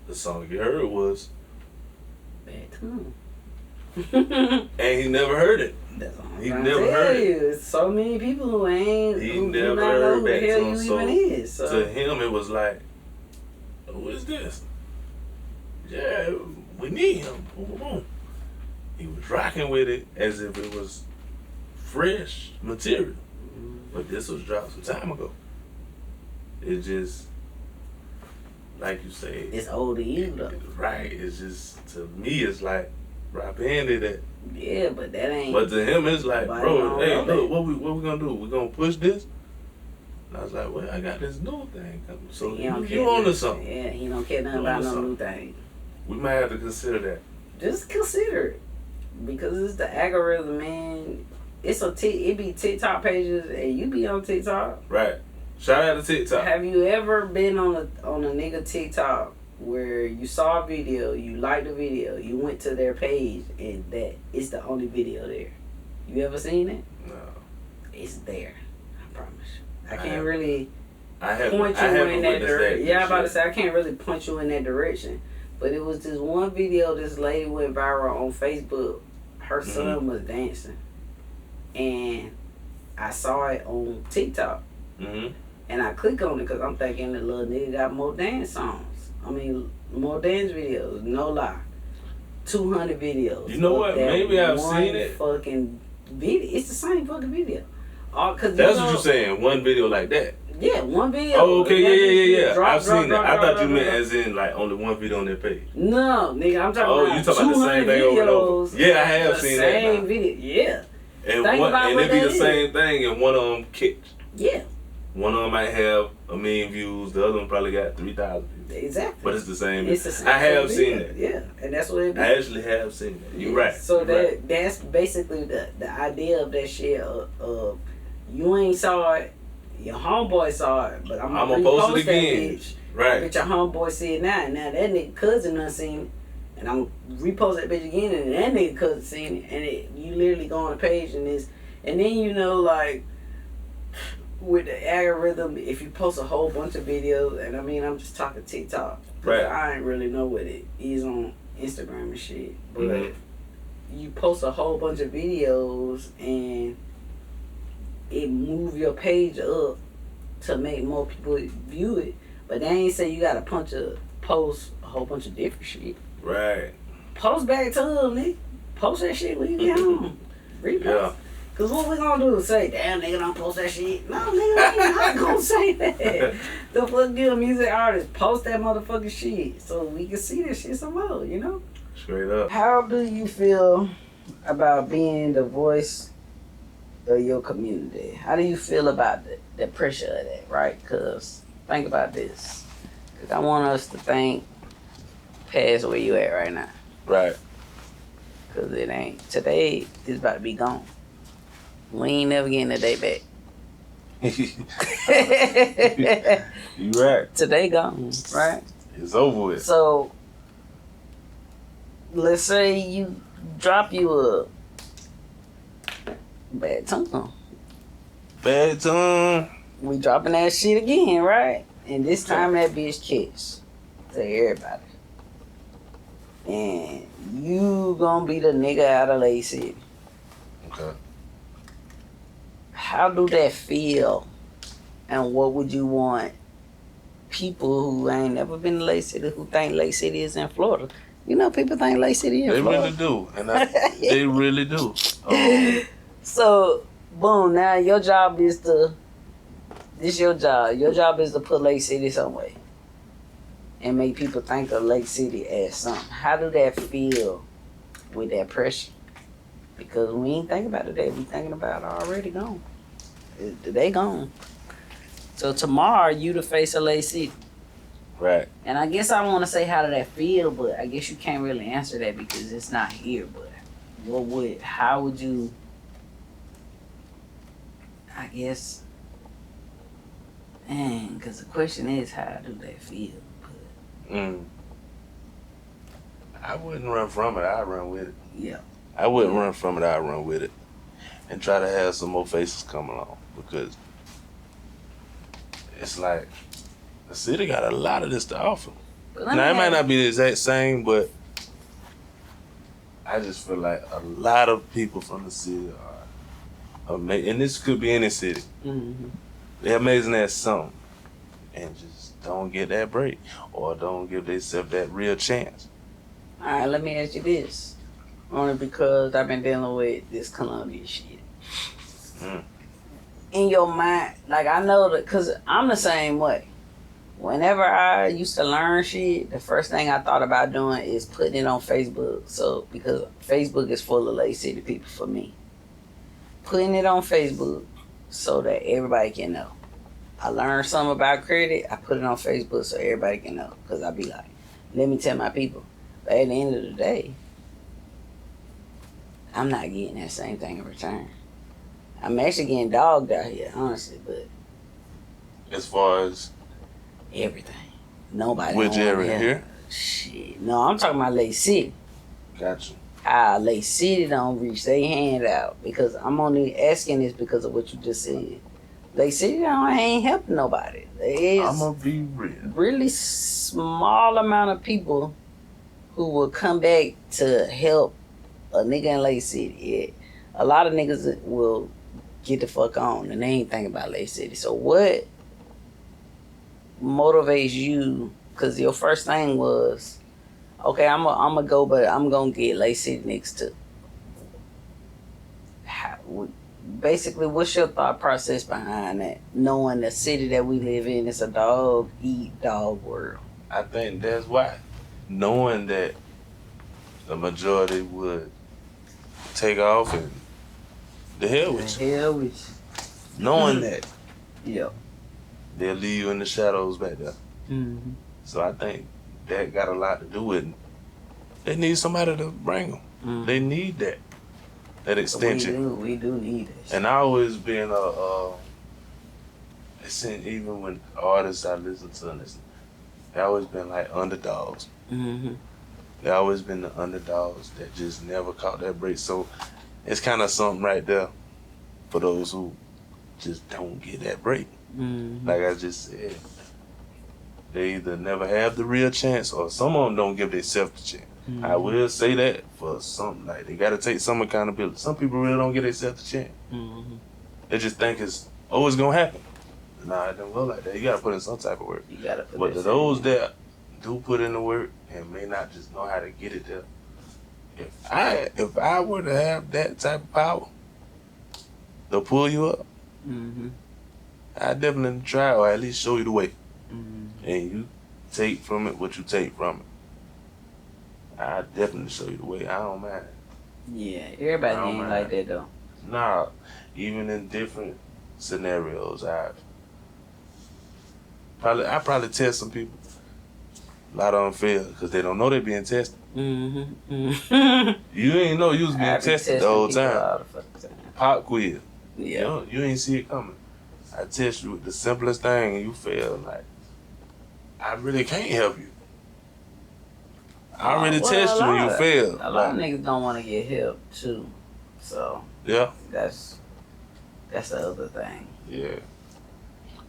The song you heard was Bad Time. and he never heard it. That's all I'm He trying never to tell heard it. you. So many people who Never not heard know who Bad the hell Time. you So even is. So. to him it was like, who is this? Yeah, we need him. Boom, boom, boom. He was rocking with it as if it was fresh material. But this was dropped some time ago. It just, like you say, It's old to you though. Right. It's just, to me, it's like Rob handed it. Yeah, but that ain't. But to him, it's like, bro, hey, know look, what we gonna do? We gonna push this? And I was like, well, I got this new thing coming. So you on to something. Yeah, he don't care nothing about no new thing. We might have to consider that. Just consider it. Because it's the algorithm, man. It be TikTok pages and you be on TikTok. Right. Shout out to TikTok. Have you ever been on a nigga TikTok where you saw a video, you liked the video, you went to their page and that it's the only video there? You ever seen it? No. It's there. I promise you. I can't really point you in that direction. Yeah, I'm about to say I can't really point you in that direction. But it was this one video this lady went viral on Facebook. Her son was dancing. And I saw it on TikTok. Mm-hmm. And I click on it because I'm thinking the little nigga got more dance songs. I mean, more dance videos. No lie. 200 videos. You know what? Maybe I've seen it. Fucking video. It's the same fucking video. That's what you're saying. One video like that. Yeah, one video. Oh, okay, yeah. I've seen that. I thought you meant drop. as in like only one video on their page. No, nigga, I'm talking about. Oh, you talking about the same thing over and over? Yeah, I have seen that. Same video. Yeah. And it be the same thing, and one of them kicked. Yeah. One of them might have 1 million views. The other one probably got 3,000 views. Exactly. But it's the same. It's the same. I have seen it. Yeah, and that's what it be. I actually have seen it. You're right. So that's basically the idea of that shit. Of you ain't saw it, your homeboy saw it, but I'm gonna post it again. Bitch. Right. But your homeboy see it now, and now that nigga cousin done seen it, and I'm repost that bitch again, and that nigga cousin seen it, and you literally go on the page and then like. With the algorithm, if you post a whole bunch of videos, and I mean, I'm just talking TikTok, right? I ain't really know what it is on Instagram and shit, but you post a whole bunch of videos and it move your page up to make more people view it, but they ain't say you gotta post a whole bunch of different shit. Right. Post back to them, nigga. Post that shit when you get home. Repost. Yeah. Cause what we gonna do? Say, damn nigga, don't post that shit. No, nigga, I'm not gonna say that. The fuck good music artist, post that motherfucking shit so we can see that shit some more, you know? Straight up. How do you feel about being the voice of your community? How do you feel about the pressure of that, right? Cause think about this. Cause I want us to think past where you at right now. Right. Cause it ain't. Today is about to be gone. We ain't never getting the day back. You right. Today gone, right? It's over with. So, let's say you drop you a bad tongue. Bad tongue. We dropping that shit again, right? And this time that bitch kiss to everybody. And you gonna be the nigga out of Lake City. Okay. How do that feel? And what would you want people who ain't never been to Lake City, who think Lake City is in Florida? You know, people think Lake City in Florida. They really do. And they really do. So, boom, now your job is to, this your job. Your job is to put Lake City somewhere and make people think of Lake City as something. How do that feel with that pressure? Because we ain't thinking about today. We thinking about already gone. They gone. So tomorrow you the face of Lake City. Right. And I guess I want to say how did that feel, but I guess you can't really answer that because it's not here. But how would you, I guess, because the question is how do they feel? I wouldn't run from it. I'd run with it. Yeah. I wouldn't run from it. I'd run with it. And try to have some more faces come along. Because it's like the city got a lot of this to offer. Now, it might not be the exact same, but I just feel like a lot of people from the city are amazing. And this could be any city. Mm-hmm. They're amazing at something. And just don't get that break. Or don't give themselves that real chance. All right, let me ask you this. Only because I've been dealing with this Columbia shit. In your mind, like I know that, because I'm the same way. Whenever I used to learn shit, the first thing I thought about doing is putting it on Facebook. So, because Facebook is full of Lake City people for me. Putting it on Facebook so that everybody can know. I learned something about credit, I put it on Facebook so everybody can know. Because I be like, let me tell my people. But at the end of the day, I'm not getting that same thing in return. I'm actually getting dogged out here, honestly, but as far as everything. Nobody. Which area here? Shit. No, I'm talking about Lake City. Gotcha. Lake City don't reach their hand out because I'm only asking this because of what you just said. Lake City ain't helping nobody. I'm gonna be real. Really small amount of people who will come back to help a nigga in Lake City. Yeah. A lot of niggas will get the fuck on and they ain't thinking about Lake City. So what motivates you? Because your first thing was, okay, I'm gonna go, but I'm gonna get Lake City niggas too. Basically, what's your thought process behind that? Knowing the city that we live in is a dog eat dog world. I think that's why. Knowing that the majority would take off and the hell with you. The hell with you. Knowing that. Yep. They'll leave you in the shadows back there. Mm-hmm. So I think that got a lot to do with it. They need somebody to bring them. Mm-hmm. They need that extension. We do need it. And I always been even when artists I listen to, they always been like underdogs. Mm-hmm. They always been the underdogs that just never caught that break. So it's kind of something right there for those who just don't get that break. Mm-hmm. Like I just said, they either never have the real chance or some of them don't give themselves the chance. Mm-hmm. I will say that for something, like they got to take some accountability. Some people really don't give themselves the chance. Mm-hmm. They just think it's going to happen. Nah, it don't go like that. You got to put in some type of work. You got to put But to those that do put in the work and may not just know how to get it there, if I were to have that type of power to pull you up, mm-hmm. I'd definitely try or at least show you the way. Mm-hmm. And you take from it what you take from it. I definitely show you the way. I don't mind. Yeah, everybody ain't like that though. Nah, even in different scenarios, I probably test some people. A lot of them fail because they don't know they're being tested. Mm-hmm. Mm-hmm. You ain't know you was being tested the whole time. Pop quiz. Yeah. You ain't see it coming. I test you with the simplest thing and you fail. Like, I really can't help you. I already test you and you fail. A lot of niggas don't want to get help too. So yeah, that's the other thing. Yeah.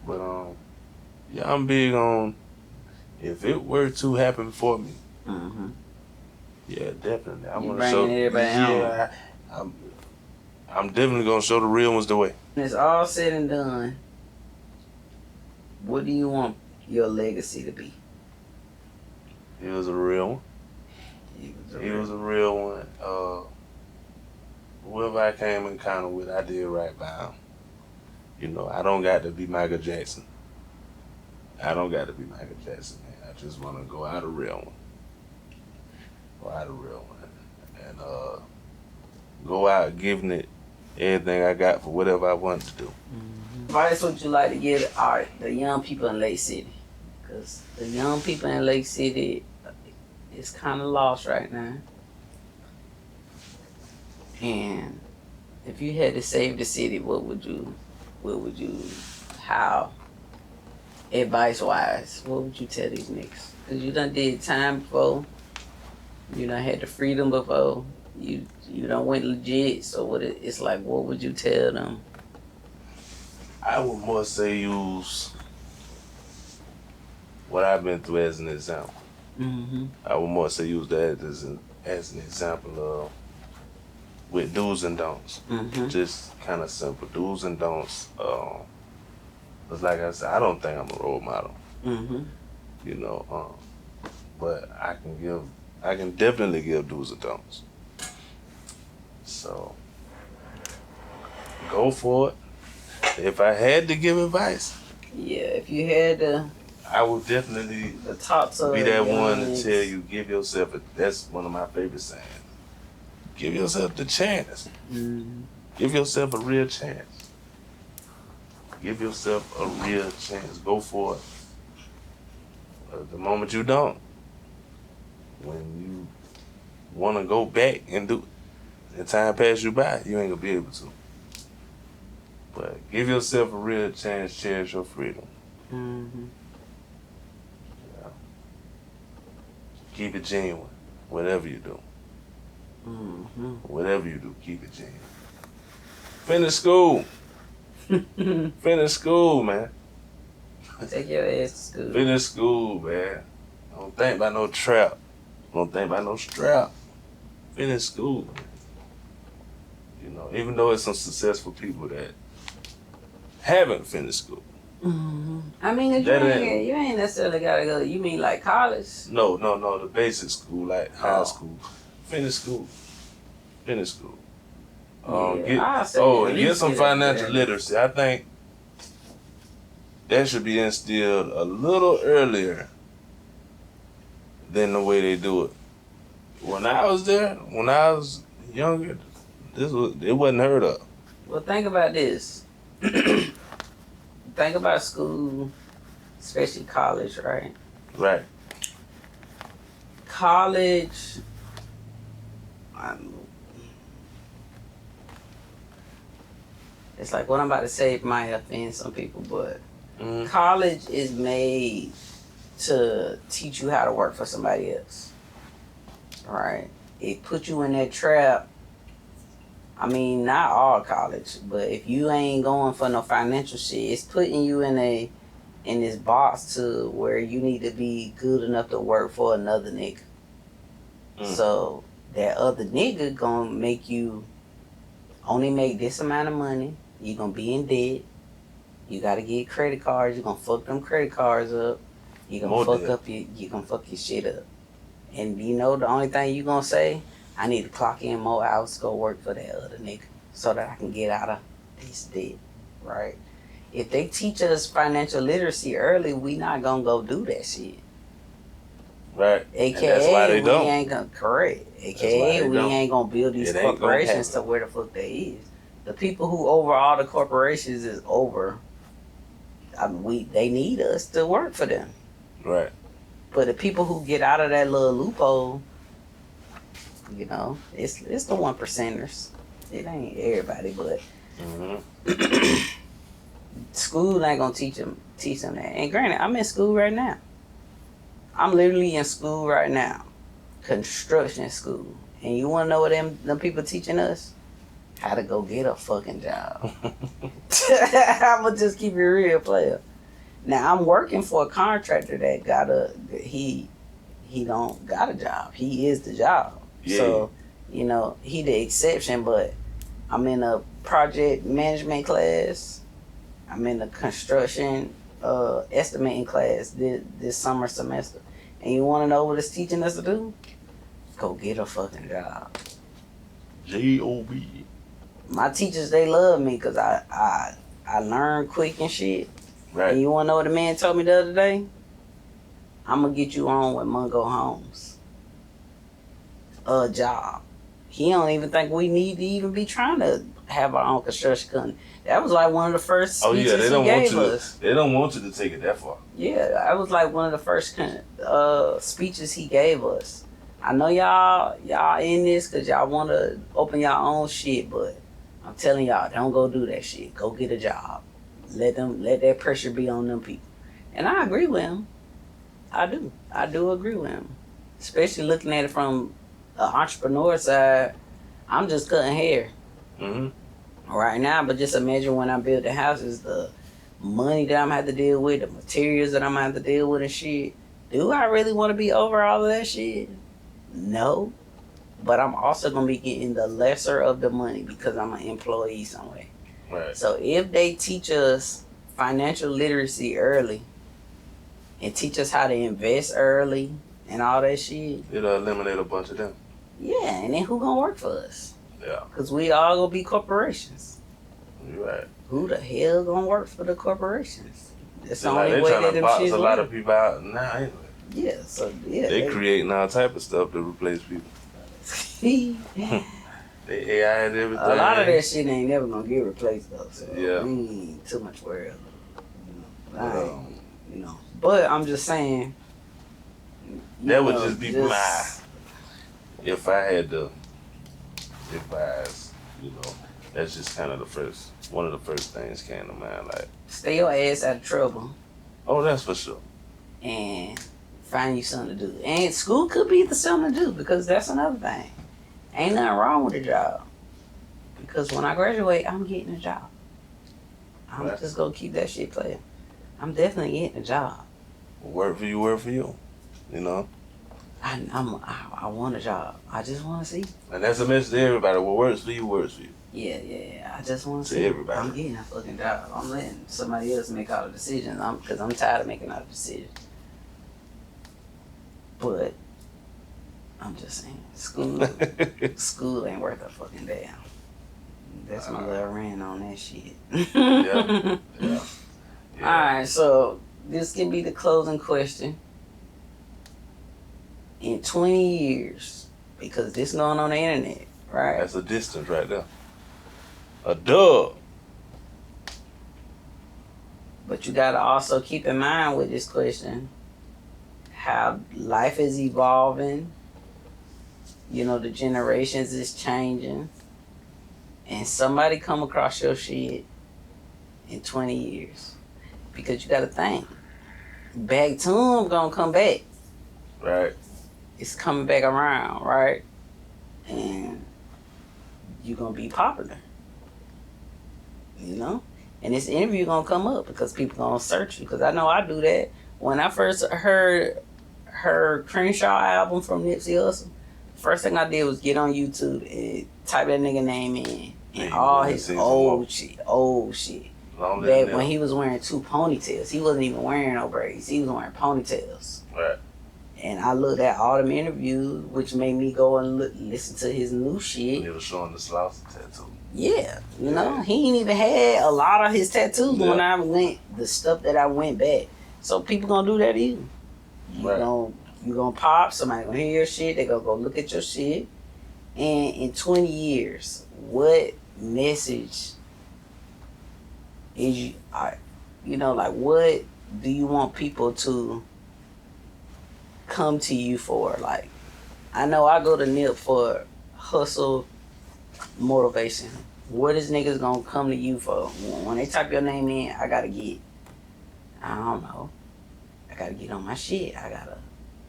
But yeah, I'm big on if it were to happen for me. Mm-hmm. Yeah, definitely. I'm gonna show everybody. Yeah, I'm definitely gonna show the real ones the way. When it's all said and done, what do you want your legacy to be? He was a real one. He was a real one. whoever I came in contact with, I did right by them. You know, I don't got to be Michael Jackson. I don't got to be Michael Jackson, man. I just want to go out a real one. Go out a real one. And go out giving it everything I got for whatever I want to do. Mm-hmm. Advice would you like to give the young people in Lake City? Because the young people in Lake City is kind of lost right now. And if you had to save the city, what would you, how, advice-wise, what would you tell these niggas? Because you done did time before. You done had the freedom before. You done went legit. So it's like, what would you tell them? I would more say use what I've been through as an example. Mm-hmm. I would more say use that as an example of with do's and don'ts. Mm-hmm. Just kind of simple do's and don'ts. Cause like I said, I don't think I'm a role model. Mm-hmm. You know, but I can definitely give do's and don'ts. So go for it. If I had to give advice, yeah, if you had to, I would definitely talk to be that one to tell you, give yourself that's one of my favorite sayings. Give yourself the chance. Mm-hmm. Give yourself a real chance. Give yourself a real chance. Go for it. The moment you don't, when you want to go back and do, and time pass you by, you ain't gonna be able to. But give yourself a real chance. Cherish your freedom. Mm-hmm. Yeah. Keep it genuine. Whatever you do. Mm-hmm. Whatever you do, keep it genuine. Finish school. Finish school, man. Take your ass to school. Finish school, man. Don't think about no trap. Don't think about no strap. Finish school. You know, even though it's some successful people that haven't finished school. Mm-hmm. I mean, you ain't necessarily gotta go. You mean like college? No, the basic school, like high school. Finish school. Finish school. Get some financial literacy. I think that should be instilled a little earlier than the way they do it. When I was there, when I was younger, it wasn't heard of. Well, think about this. Think about school, especially college, right? Right. College, it's like what I'm about to say might offend some people, but college is made to teach you how to work for somebody else, right? It puts you in that trap. I mean, not all college, but if you ain't going for no financial shit, it's putting you in this box to where you need to be good enough to work for another nigga. So that other nigga gonna make you only make this amount of money. You gonna be in debt. You gotta get credit cards. You gonna fuck them credit cards up. You gonna fuck your shit up. And you know the only thing you gonna say, I need to clock in more hours to go work for that other nigga so that I can get out of this debt, right? If they teach us financial literacy early, we not gonna go do that shit. Right. AKA, and that's why they don't. Ain't gonna correct. AKA, we ain't gonna build these corporations to where the fuck they is. The people who over all the corporations is over. I mean, they need us to work for them. Right. But the people who get out of that little loophole, you know, it's the 1%ers. It ain't everybody, but school ain't gonna teach them that. And granted, I'm in school right now. I'm literally in school right now, construction school. And you wanna know what them people teaching us? How to go get a fucking job. I'ma just keep it real, player. Now I'm working for a contractor that he don't got a job. He is the job. Yeah. So, you know, he the exception, but I'm in a project management class. I'm in a construction estimating class this summer semester. And you want to know what it's teaching us to do? Go get a fucking job. J-O-B. my teachers, they love me because I learn quick and shit. Right. And you want to know what the man told me the other day? I'm going to get you on with Mungo Holmes. A job. He don't even think we need to even be trying to have our own construction company. That was like one of the first speeches they don't he want gave you us. They don't want you to take it that far. Yeah, that was like one of the first speeches he gave us. I know y'all in this because y'all want to open y'all own shit, but I'm telling y'all, don't go do that shit. Go get a job. Let that pressure be on them people. And I agree with him. I do agree with him. Especially looking at it from an entrepreneur side. I'm just cutting hair right now, but just imagine when I build the houses, the money that I'm gonna have to deal with, the materials that I'm gonna have to deal with and shit. Do I really want to be over all of that shit? No. But I'm also gonna be getting the lesser of the money because I'm an employee somewhere. Right. So if they teach us financial literacy early and teach us how to invest early and all that shit, it'll eliminate a bunch of them. Yeah, and then who gonna work for us? Yeah. Because we all gonna be corporations. You're right. Who the hell gonna work for the corporations? That's the like only way that to them box shit a lot work. of people out now anyway. Yeah, so yeah. They creating all type of stuff to replace people. They AI and everything. A lot of that shit ain't never gonna get replaced though. So yeah. we ain't too much worry. But I'm just saying. That would just be my. If I had to advise, that's just kind of one of the first things came to mind. Like, stay your ass out of trouble. Oh, that's for sure. And find you something to do. And school could be the something to do because that's another thing. Ain't nothing wrong with a job. Because when I graduate, I'm getting a job. I'm just gonna keep that shit playing. I'm definitely getting a job. Work for you. I want a job. I just want to see. And that's a message to everybody. What works for you, works for you. Yeah. I just want to see. Everybody. I'm getting a fucking job. I'm letting somebody else make all the decisions. Because I'm tired of making all the decisions. But I'm just saying, school ain't worth a fucking damn. That's my little rant on that shit. Yeah. All right, so this can be the closing question. In 20 years, because this going on the internet, right? That's a distance right there. A dub. But you gotta also keep in mind with this question how life is evolving. The generations is changing. And somebody come across your shit in 20 years. Because you gotta think. Back to them gonna come back. Right. It's coming back around, right? And you're gonna be popular. And this interview gonna come up because people gonna search you. Because I know I do that. When I first heard her Crenshaw album from Nipsey Hussle, first thing I did was get on YouTube and type that nigga name in. And all his old shit. Back when he was wearing 2 ponytails. He wasn't even wearing no braids. He was wearing ponytails. Right. And I looked at all them interviews, which made me go and listen to his new shit. He was showing the Slauson tattoo. Yeah, he ain't even had a lot of his tattoos when I went, the stuff that I went back. So people gonna do that to you. You gonna pop, somebody gonna hear your shit, they gonna go look at your shit. And in 20 years, what message is what do you want people to come to you for? Like, I know I go to Nip for hustle motivation. What is niggas gonna come to you for? When they type your name in, I gotta get on my shit. I gotta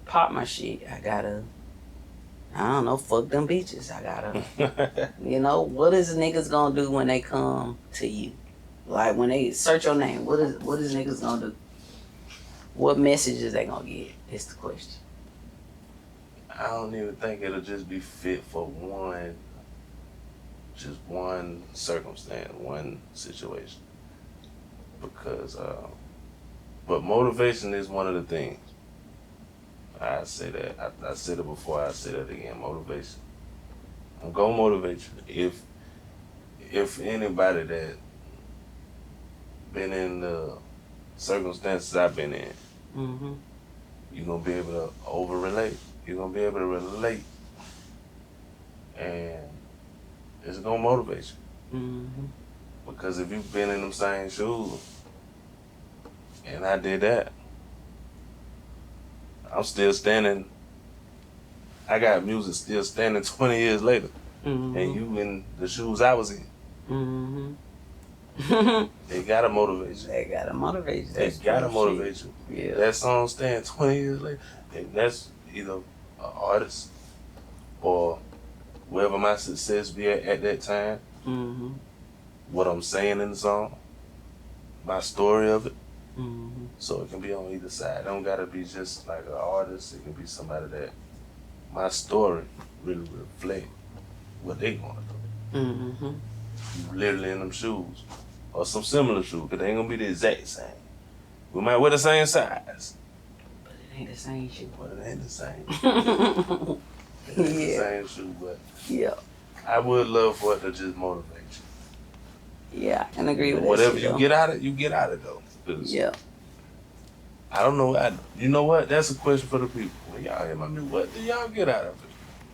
pop my shit. I gotta, fuck them bitches. I gotta, what is niggas gonna do when they come to you? Like, when they search your name, what is niggas gonna do? What messages they gonna get? Is the question. I don't even think it'll just be fit for one circumstance, one situation. Because, but motivation is one of the things. I say that. I said it before, I say that again. Motivation. I'm gonna motivate you. if anybody that been in the circumstances I've been in, you're gonna be able to over-relate. You're gonna be able to relate, and it's gonna motivate you. Because if you've been in them same shoes, and I did that, I'm still standing. I got music still standing 20 years later, and you in the shoes I was in. They gotta motivate you. They gotta motivate you. They gotta motivate you. Yeah. That song stand 20 years later, and that's either an artist or wherever my success be at that time. What I'm saying in the song, my story of it. So it can be on either side. It don't gotta be just like an artist. It can be somebody that my story really reflect what they gonna do. You literally in them shoes. Or some similar shoes, because they ain't gonna be the exact same. We might wear the same size. But it ain't the same shoe. But it ain't the same. It ain't the same shoe, but yeah. I would love for it to just motivate you. Yeah, I can agree with that. Whatever you get out of, you get out of though. Yeah. I don't know. You know what? That's a question for the people. When y'all hear my music, what do y'all get out of it?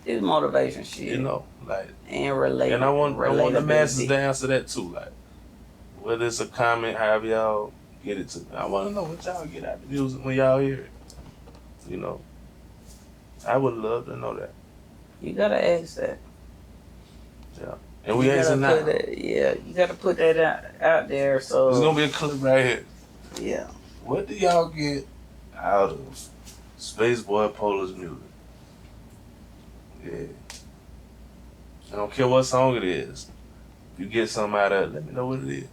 It's motivation shit. You know, like, and relate. And I want the masses to answer that too. Like, whether it's a comment, however y'all get it to me. I want to know what y'all get out of the music when y'all hear it. You know, I would love to know that. You gotta ask that. Yeah, and we asking now. Yeah, you gotta put that out there. So there's gonna be a clip right here. Yeah. What do y'all get out of Space Boy Pola's music? Yeah. I don't care what song it is. If you get something out of it, let me know what it is.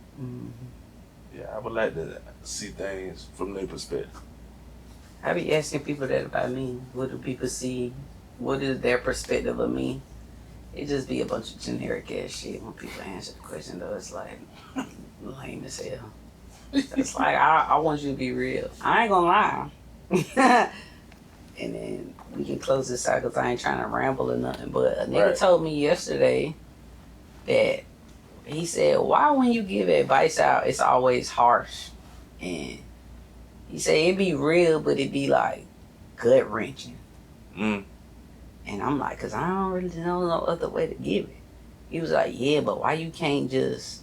Yeah, I would like to see things from their perspective. I be asking people that about me. What do people see? What is their perspective of me? It just be a bunch of generic ass shit when people answer the question though. It's like lame as hell. It's like I want you to be real. I ain't gonna lie. And then we can close this out because I ain't trying to ramble or nothing. But a nigga told me yesterday that he said, why when you give advice out, it's always harsh? And he said it be real, but it be like gut wrenching. And I'm like, because I don't really know no other way to give it. He was like, yeah, but why you can't just,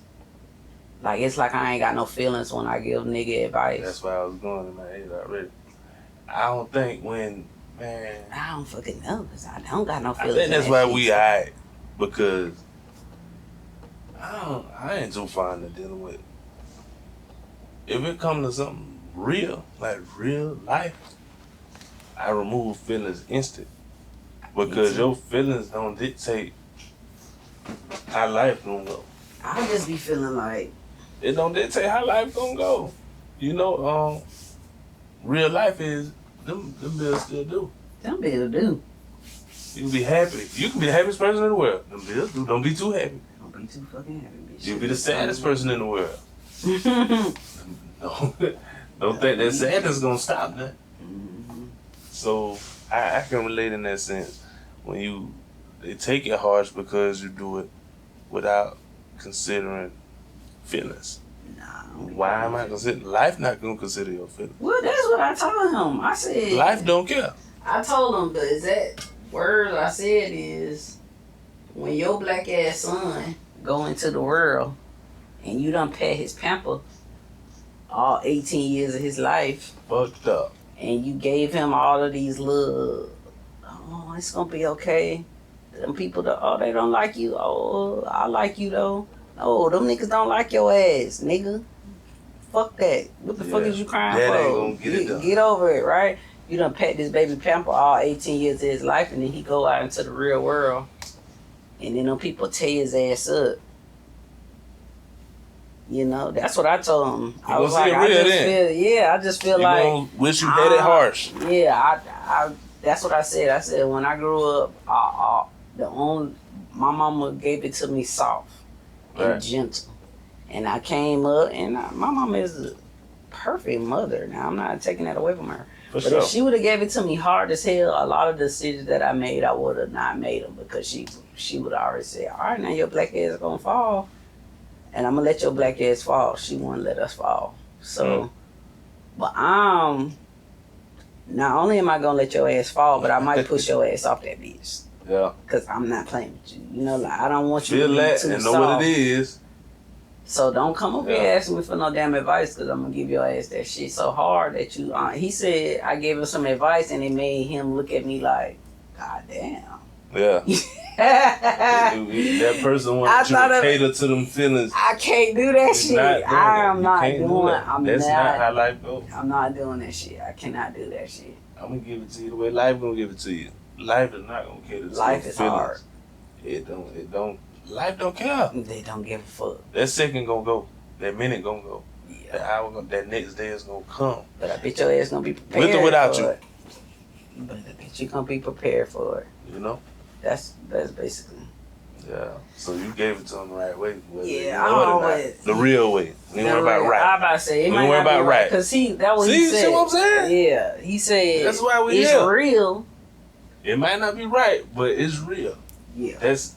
like, it's like I ain't got no feelings when I give nigga advice. That's why I was going in my head already. I don't think man. I don't fucking know, because I don't got no feelings. I think that's why we alright, because I ain't too fond of dealing with it. If it comes to something real, like real life, I remove feelings instant. Because your feelings don't dictate how life gonna go. I just be feeling like it don't dictate how life gonna go. You know, real life is them bills still do. Them bills do. You can be happy. You can be the happiest person in the world. Them bills do. Don't be too happy. Don't be too fucking happy, bitch. You be the saddest person in the world. Don't think that sadness gonna stop that. So I can relate in that sense. When they take it harsh because you do it without considering feelings. Nah. Why am I considering? Life not gonna consider your feelings. Well, that's what I told him. I said life don't care. I told him the exact words I said is, when your black ass son go into the world and you done pet his pamper all 18 years of his life. Fucked up. And you gave him all of these little, oh, it's gonna be okay. Them people, they don't like you. Oh, I like you though. No, them niggas don't like your ass, nigga. Fuck that. What the fuck is you crying that for? Ain't gonna get it done. Get over it, right? You done pet this baby pamper all 18 years of his life, and then he go out into the real world, and then them people tear his ass up. You know, that's what I told him. I was like, I just feel you like gonna wish you had it harsh. Yeah, I that's what I said. I said when I grew up, my mama gave it to me soft and gentle, and I came up, and my mama is a perfect mother. Now I'm not taking that away from her, but if she would have gave it to me hard as hell, a lot of decisions that I made, I would have not made them, because she would already say, all right, now your black ass is gonna fall. and I'm gonna let your black ass fall. She won't let us fall. So, but not only am I gonna let your ass fall, but I might push your ass off that bitch. Yeah. Cause I'm not playing with you. You know, like I don't want you Feel to be that too and know soft. what it is. So don't come up here asking me for no damn advice, cause I'm gonna give your ass that shit so hard that you. He said I gave him some advice and it made him look at me like, God damn. Yeah. That person wants you to cater to them feelings. I can't do that shit. I'm not doing that. That's not how life goes. I'm not doing that shit. I cannot do that shit. I'm gonna give it to you the way life gonna give it to you. Life is not gonna cater to life is feelings. Hard. It don't. Life don't care. They don't give a fuck. That second gonna go. That minute gonna go. Yeah. That hour, that next day is gonna come. But I bet your ass gonna be prepared. With or without you. But I bet you gonna be prepared for it. You know. That's basically. Yeah. So you gave it to him the right way. Yeah, I always. The real way. We ain't worry about right. I'm about to say it we might ain't worry not be about right. Cause that what he said. See what I'm saying? Yeah, he said. That's why we it's here. real. It might not be right, but it's real. Yeah. That's.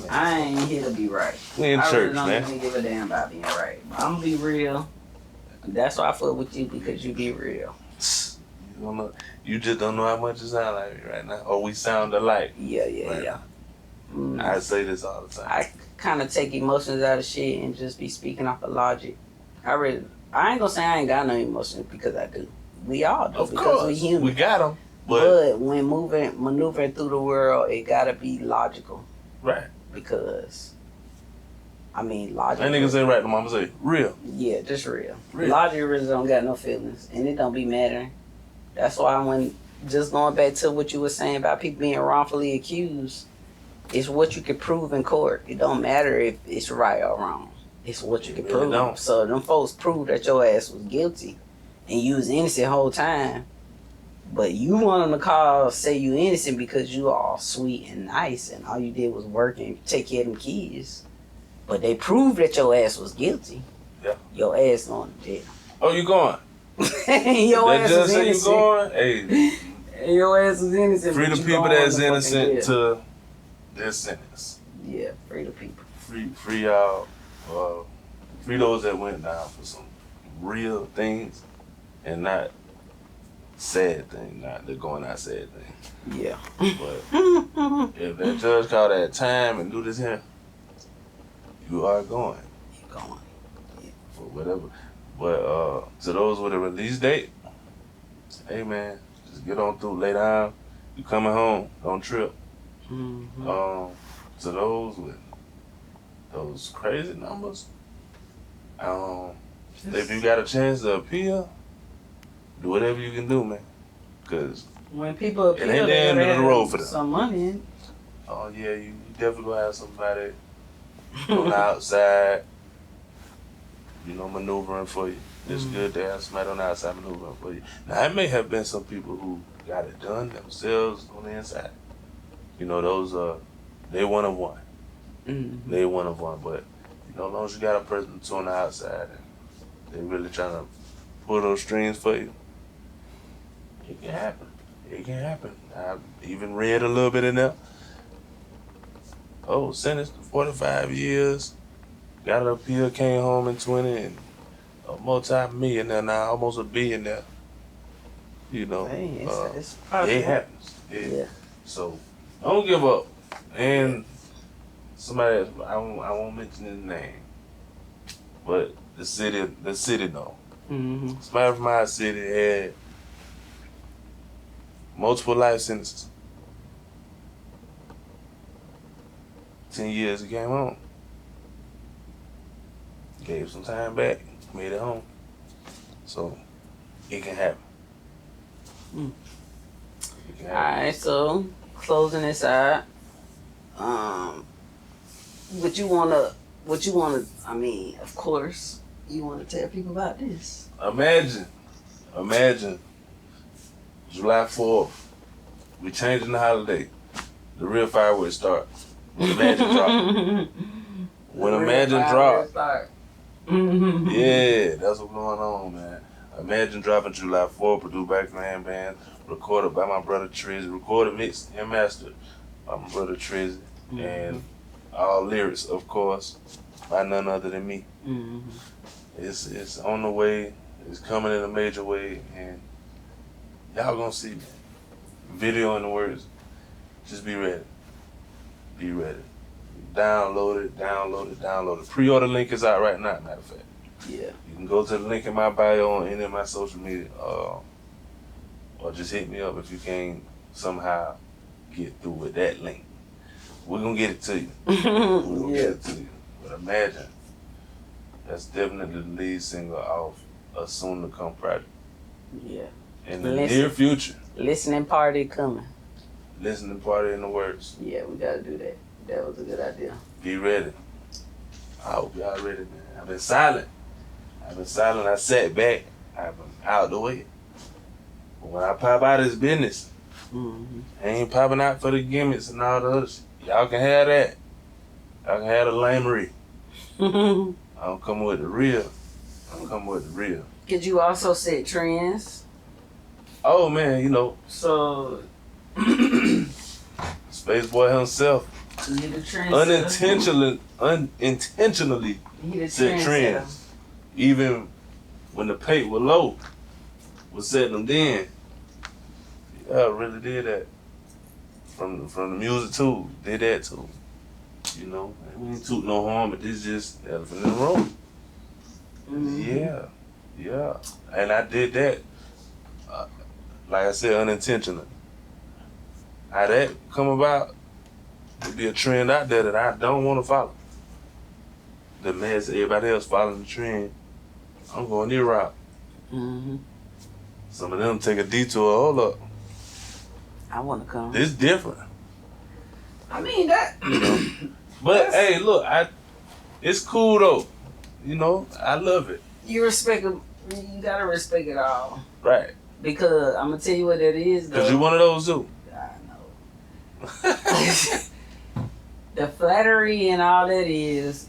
I ain't here to be right. We in church, I man. don't even give a damn about being right. But I'm gonna be real. That's why I fuck with you, because you be real. You don't know. You just don't know how much you sound like me right now, or we sound alike. Yeah. I say this all the time. I kind of take emotions out of shit and just be speaking off of logic. I ain't gonna say I ain't got no emotions, because I do. We all do, of because course, we human. we got them. But when maneuvering through the world, it gotta be logical. Right. Because, logic. That nigga say right, the mama say real. Yeah, just real. Logic really don't got no feelings, and it don't be mattering. That's why just going back to what you were saying about people being wrongfully accused, it's what you can prove in court. It don't matter if it's right or wrong. It's what you can prove. Don't. So them folks prove that your ass was guilty, and you was innocent the whole time. But you want them to say you innocent because you all sweet and nice, and all you did was work and take care of them kids. But they proved that your ass was guilty. Yeah. Your ass going to jail. Oh, you going? Your ass just was say innocent. you going? Hey. Your ass was innocent. Free the people that's innocent to their sentence. Yeah, free the people. Free y'all. Free those that went down for some real things and not sad thing, not the going out sad thing. Yeah. But if that judge call that time and do this here, you are going. You're going. Yeah. For whatever. But to those with a release date, hey man, just get on through, lay down. You coming home, don't trip. Mm-hmm. To those with those crazy numbers, if you got a chance to appeal, do whatever you can do, man. Cause when people appeal, it ain't the end of the road for them. Some money in. Oh yeah, you definitely gonna have somebody on the outside, maneuvering for you. It's good to have somebody on the outside maneuvering for you. Now, it may have been some people who got it done themselves on the inside. Those they one of one. Mm-hmm. They one of one, but as long as you got a person that's on the outside and they really trying to pull those strings for you, it can happen. It can happen. I even read a little bit in there. Oh, sentenced to 45 years, got an appeal, came home in 20, and a multi-millionaire now, almost a billionaire. Hey, it's it happens. Yeah. So don't give up. And somebody else, I won't mention his name, but the city know. Mm-hmm. Somebody from our city had multiple life sentences. 10 years he came home. Gave some time back, made it home. So it can happen. It can happen. Alright, so closing this out. What you wanna of course, you wanna tell people about this. Imagine, July 4th, we changing the holiday. The real fireworks start. When Imagine drop. When Imagine drop. Yeah, that's what's going on, man. Imagine dropping July 4th, produced by Grand Band, recorded by my brother Trizzy, recorded, mixed, and mastered by my brother Trizzy. And All lyrics, of course, by none other than me. Mm-hmm. It's on the way. It's coming in a major way, and y'all gonna see, man. Video and the words. Just be ready. Be ready. Download it. Pre-order link is out right now, matter of fact. Yeah. You can go to the link in my bio on any of my social media, or just hit me up if you can't somehow get through with that link. We're gonna get it to you. We're gonna get it to you. But imagine, that's definitely the lead single off a soon-to-come project. Yeah. In the near future. Listening party coming. Listening party in the works. Yeah, we gotta do that. That was a good idea. Be ready. I hope y'all ready, man. I've been silent. I sat back. I've been out the way. But when I pop out of this business, I ain't popping out for the gimmicks and all the other shit. Y'all can have that. Y'all can have the lamery. I'm coming with the real. Could you also set trends? Oh, man, you know. So, Space Boy himself. you the trend unintentionally setter. set trends. Even when the pay was low, was setting them then. Yeah, I really did that. From the music too, did that too. You know, we ain't toot no harm, but this just elephant in the room. Yeah. And I did that, like I said, unintentionally. How that come about, it'd be a trend out there that I don't want to follow. The mess, everybody else following the trend, I'm going their route. Some of them take a detour, hold up. I want to come. It's different. I mean, that. But hey, look, it's cool though. You know, I love it. You respect it. You gotta respect it all. Right. Because I'm gonna tell you what that is. Because you're one of those too. I know. The flattery and all that is,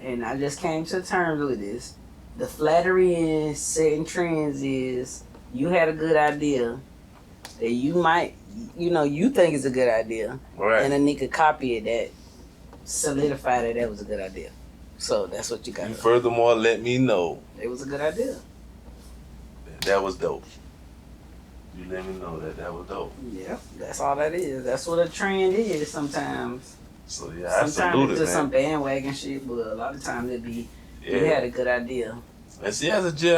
and I just came to terms with this. The flattery in setting trends is you had a good idea that you might, you think is a good idea. Right. And a nigga copy it that solidify that was a good idea. So that's what you got. You furthermore let me know it was a good idea. That was dope. You let me know that was dope. Yeah, that's all that is. That's what a trend is sometimes. So yeah, I salute it, sometimes it's just man. some bandwagon shit, but a lot of times it be you had a good idea. And see, as a jit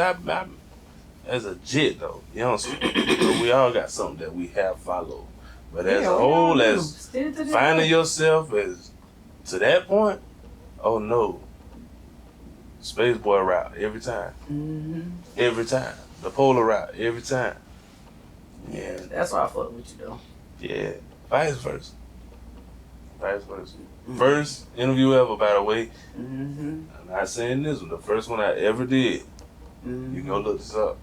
though, you know what I'm saying? We all got something that we have followed. But as a whole, as finding yourself as to that point, oh no. Space Boy route every time. Every time. The Polar route every time. Yeah, that's why I fuck with you though. Yeah, vice versa. First interview ever, by the way. I'm not saying this one. The first one I ever did. You can go look this up.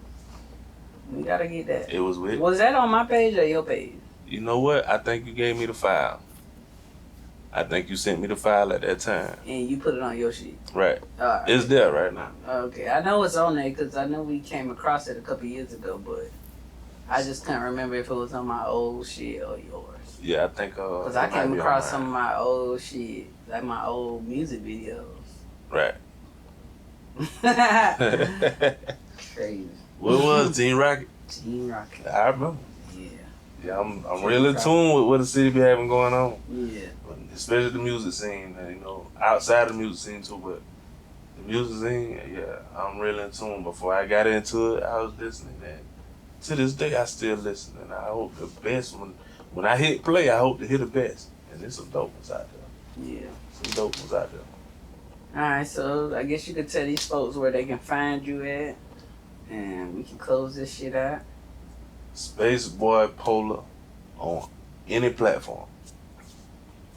We gotta get that. It was with. Was that on my page or your page? You know what? I think you gave me the file. I think you sent me the file at that time. And you put it on your sheet. Right. Right. It's there right now. Okay, I know it's on there because I know we came across it a couple years ago, but I just can't remember if it was on my old shit or yours. Yeah, I think. Because I came across some of my old shit, like my old music videos. Right. Crazy. What was Team Rocket? Team Rocket. I remember. Yeah. Yeah, I'm really in tune with what the city be having going on. Yeah. Especially the music scene, and, outside the music scene too, but the music scene, yeah, I'm really in tune. Before I got into it, I was listening, and to this day, I still listen, and I hope the best, when I hit play, I hope to hear the best, and there's some dope ones out there. Yeah. Some dope ones out there. Alright, so I guess you could tell these folks where they can find you at, and we can close this shit out. Space Boy Pola on any platform.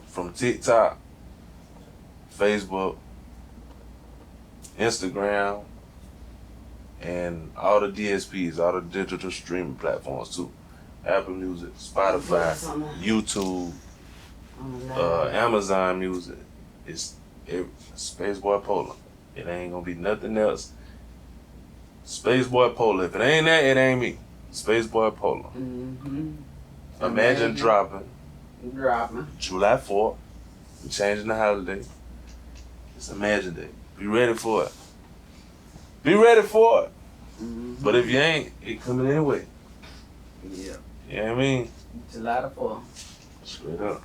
From TikTok, Facebook, Instagram, and all the DSPs, all the digital streaming platforms too. Apple Music, Spotify, YouTube, Amazon Music. It's Space Boy Pola. It ain't gonna be nothing else. Space Boy Pola. If it ain't that, it ain't me. Space Boy Pola. Imagine dropping Dropping. July 4th. We're changing the holiday. It's Imagine Day. Be ready for it. Be ready for it. Mm-hmm. But if you ain't, it coming anyway. Yeah. You know what I mean? July the 4th. Straight up.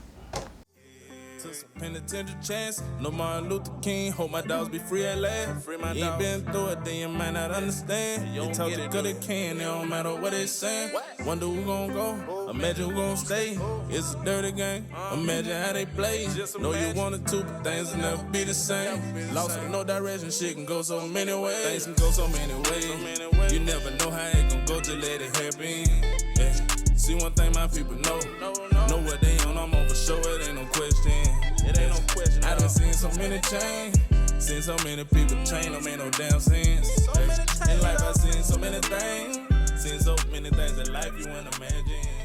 Took some penitentiary chance, no Martin Luther King, hope my dogs be free at last. Free my you ain't been through it, then you might not understand. You talk it good it can, it don't matter what they saying. Wonder who gon' go, imagine who gon' stay. It's a dirty game, imagine how they play. Know you wanted to, but things will never be the same. Lost with no direction, shit can go so many ways. Things can go so many ways. You never know how it gon' go till let it happen. Yeah. See one thing my people know what they on, I'm on for sure, it ain't no question. It ain't no question. I done seen so many change, seen so many people change, don't make no damn sense. In life I seen so many things in life you wouldn't imagine.